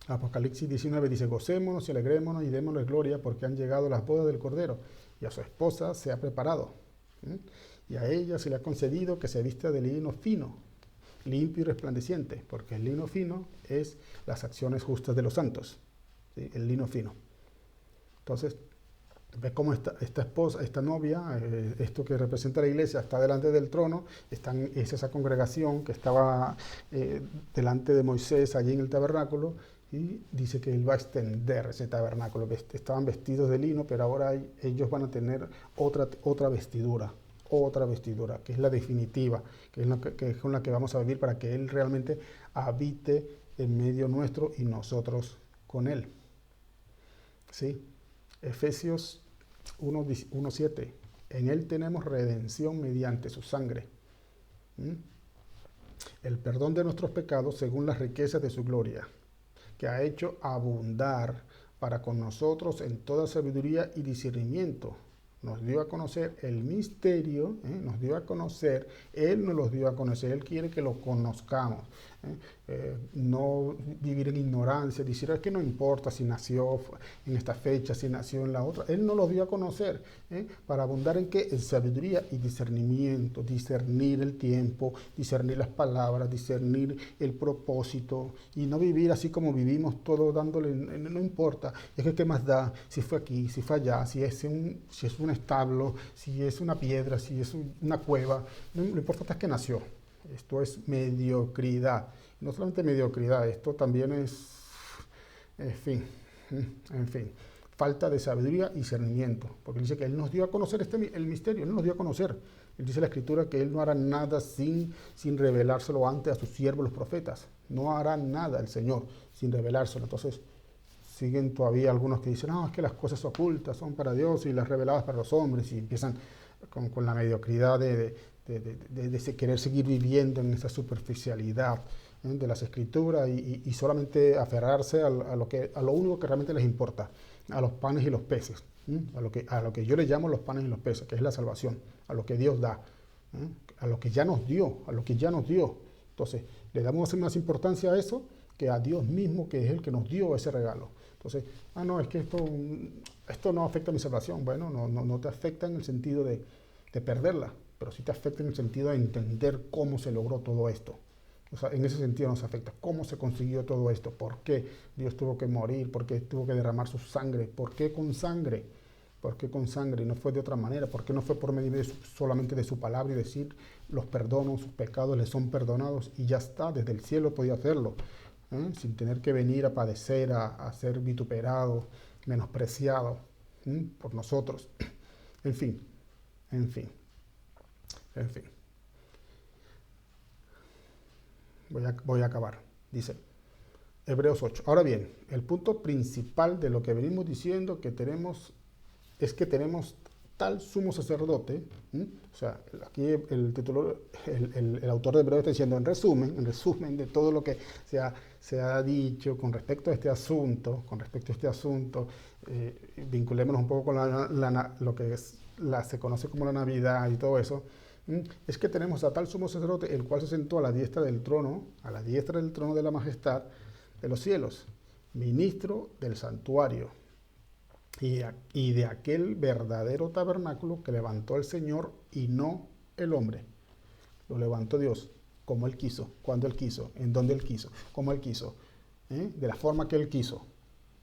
Apocalipsis 19 dice, gocémonos y alegrémonos y démosle gloria porque han llegado las bodas del Cordero y a su esposa se ha preparado. Y a ella se le ha concedido que se vista de lino fino, limpio y resplandeciente, porque el lino fino es las acciones justas de los santos, ¿sí? El lino fino. Entonces, ve cómo esta esposa, esta novia, esto que representa la iglesia, está delante del trono, es esa congregación que estaba delante de Moisés allí en el tabernáculo, y dice que Él va a extender ese tabernáculo. Estaban vestidos de lino, pero ahora ellos van a tener otra vestidura, que es la definitiva, que es con la que vamos a vivir para que Él realmente habite en medio nuestro y nosotros con Él. ¿Sí? Efesios 1:7. En Él tenemos redención mediante su sangre. El perdón de nuestros pecados según las riquezas de su gloria, que ha hecho abundar para con nosotros en toda sabiduría y discernimiento. Nos dio a conocer el misterio, nos dio a conocer, Él nos los dio a conocer, Él quiere que lo conozcamos. No vivir en ignorancia, decir, es que no importa si nació en esta fecha, si nació en la otra. Él nos los dio a conocer, para abundar en qué, en sabiduría y discernimiento, discernir el tiempo, discernir las palabras, discernir el propósito, y no vivir así como vivimos, todo dándole, no importa, es que qué más da, si fue aquí, si fue allá, si es un establo, si es una piedra, si es una cueva, lo importante es que nació. Esto es mediocridad. No solamente mediocridad, esto también es, en fin, falta de sabiduría y discernimiento. Porque dice que Él nos dio a conocer el misterio, Él nos dio a conocer. Él dice en la Escritura que Él no hará nada sin revelárselo antes a sus siervos los profetas. No hará nada el Señor sin revelárselo. Entonces, siguen todavía algunos que dicen, no, es que las cosas ocultas son para Dios y las reveladas para los hombres, y empiezan con la mediocridad de querer seguir viviendo en esa superficialidad de las Escrituras, y solamente aferrarse a lo único que realmente les importa, a los panes y los peces, a lo que yo le llamo los panes y los peces, que es la salvación, a lo que Dios da, a lo que ya nos dio, Entonces, le damos más importancia a eso que a Dios mismo, que es el que nos dio ese regalo. Entonces, no, es que esto no afecta a mi salvación. Bueno, no te afecta en el sentido de perderla, pero sí te afecta en el sentido de entender cómo se logró todo esto. O sea, en ese sentido nos afecta. ¿Cómo se consiguió todo esto? ¿Por qué Dios tuvo que morir? ¿Por qué tuvo que derramar su sangre? ¿Por qué con sangre? ¿Por qué con sangre y no fue de otra manera? ¿Por qué no fue por medio solamente de su palabra y decir, los perdono, sus pecados les son perdonados y ya está? Desde el cielo podía hacerlo, sin tener que venir a padecer, a ser vituperado, menospreciado por nosotros. En fin. Voy a acabar. Dice Hebreos 8. Ahora bien, el punto principal de lo que venimos diciendo es que tenemos tal sumo sacerdote. O sea, aquí el autor de Hebreos está diciendo en resumen de todo lo que se ha dicho con respecto a este asunto, vinculémonos un poco con lo que se conoce como la Navidad y todo eso. Es que tenemos a tal sumo sacerdote, el cual se sentó a la diestra del trono de la majestad de los cielos, ministro del santuario y de aquel verdadero tabernáculo que levantó el Señor y no el hombre. Lo levantó Dios, como Él quiso, cuando Él quiso, en donde Él quiso, como Él quiso, de la forma que Él quiso.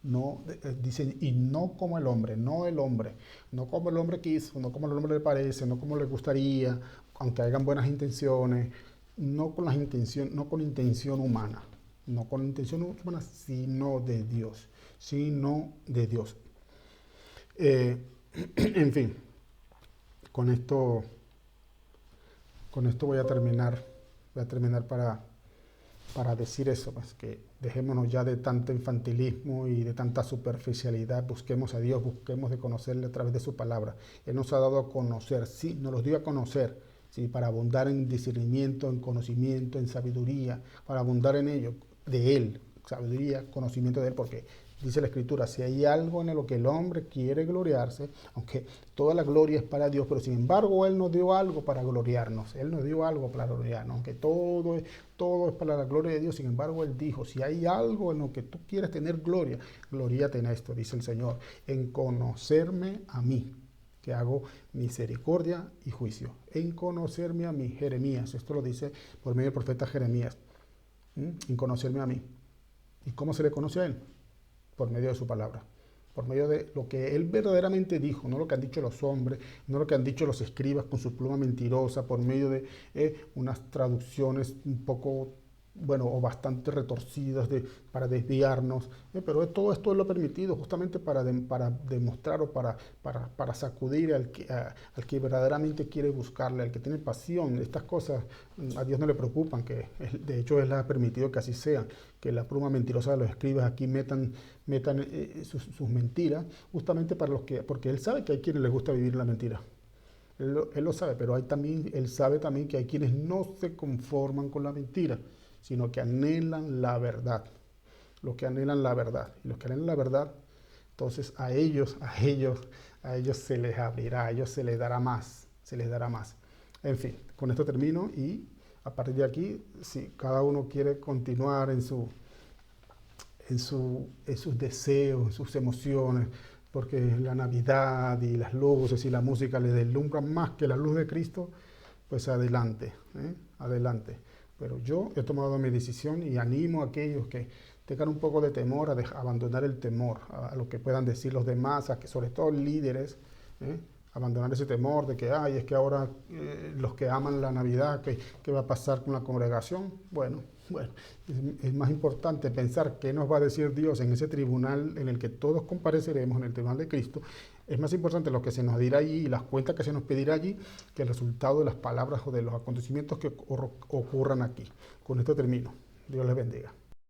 No, dice, y no como el hombre, no como el hombre quiso, no como el hombre le parece, no como le gustaría, aunque hayan buenas intenciones, no con intención humana, no con intenciones humanas, sino de Dios, sino de Dios. Eh, en fin, con esto, con esto voy a terminar para decir eso, pues, que dejémonos ya de tanto infantilismo y de tanta superficialidad, busquemos a Dios, busquemos de conocerle a través de su palabra. Él nos ha dado a conocer, sí, nos los dio a conocer, sí, para abundar en discernimiento, en conocimiento, en sabiduría, para abundar en ello, de Él, sabiduría, conocimiento de Él, porque dice la Escritura, si hay algo en lo que el hombre quiere gloriarse, aunque toda la gloria es para Dios, pero sin embargo Él nos dio algo para gloriarnos, Él nos dio algo para gloriarnos, aunque todo es para la gloria de Dios, sin embargo Él dijo, si hay algo en lo que tú quieres tener gloria, gloríate en esto, dice el Señor, en conocerme a mí, que hago misericordia y juicio, en conocerme a mí, Jeremías, esto lo dice por medio del profeta Jeremías, en conocerme a mí. ¿Y cómo se le conoce a Él? Por medio de su palabra, por medio de lo que Él verdaderamente dijo, no lo que han dicho los hombres, no lo que han dicho los escribas con su pluma mentirosa, por medio de unas traducciones un poco, bueno, o bastante retorcidas para desviarnos, pero todo esto Él lo ha permitido justamente para demostrar o para sacudir al que verdaderamente quiere buscarle, al que tiene pasión. Estas cosas a Dios no le preocupan, que de hecho Él ha permitido que así sean, que la pluma mentirosa de los escribas aquí metan sus mentiras, justamente porque Él sabe que hay quienes les gusta vivir la mentira. Él lo sabe, pero Él sabe también que hay quienes no se conforman con la mentira, sino que anhelan la verdad. Los que anhelan la verdad. Y los que anhelan la verdad, entonces a ellos se les abrirá, a ellos se les dará más, se les dará más. En fin, con esto termino y a partir de aquí, si cada uno quiere continuar en sus deseos, en sus emociones, porque la Navidad y las luces y la música les deslumbran más que la luz de Cristo, pues adelante, adelante. Pero yo he tomado mi decisión y animo a aquellos que tengan un poco de temor a abandonar el temor a lo que puedan decir los demás, a que sobre todo líderes, abandonar ese temor de que, ay, es que ahora los que aman la Navidad, ¿qué va a pasar con la congregación? Bueno, es más importante pensar qué nos va a decir Dios en ese tribunal en el que todos compareceremos, en el tribunal de Cristo. Es más importante lo que se nos dirá allí y las cuentas que se nos pedirá allí que el resultado de las palabras o de los acontecimientos que ocurran aquí. Con esto termino. Dios les bendiga.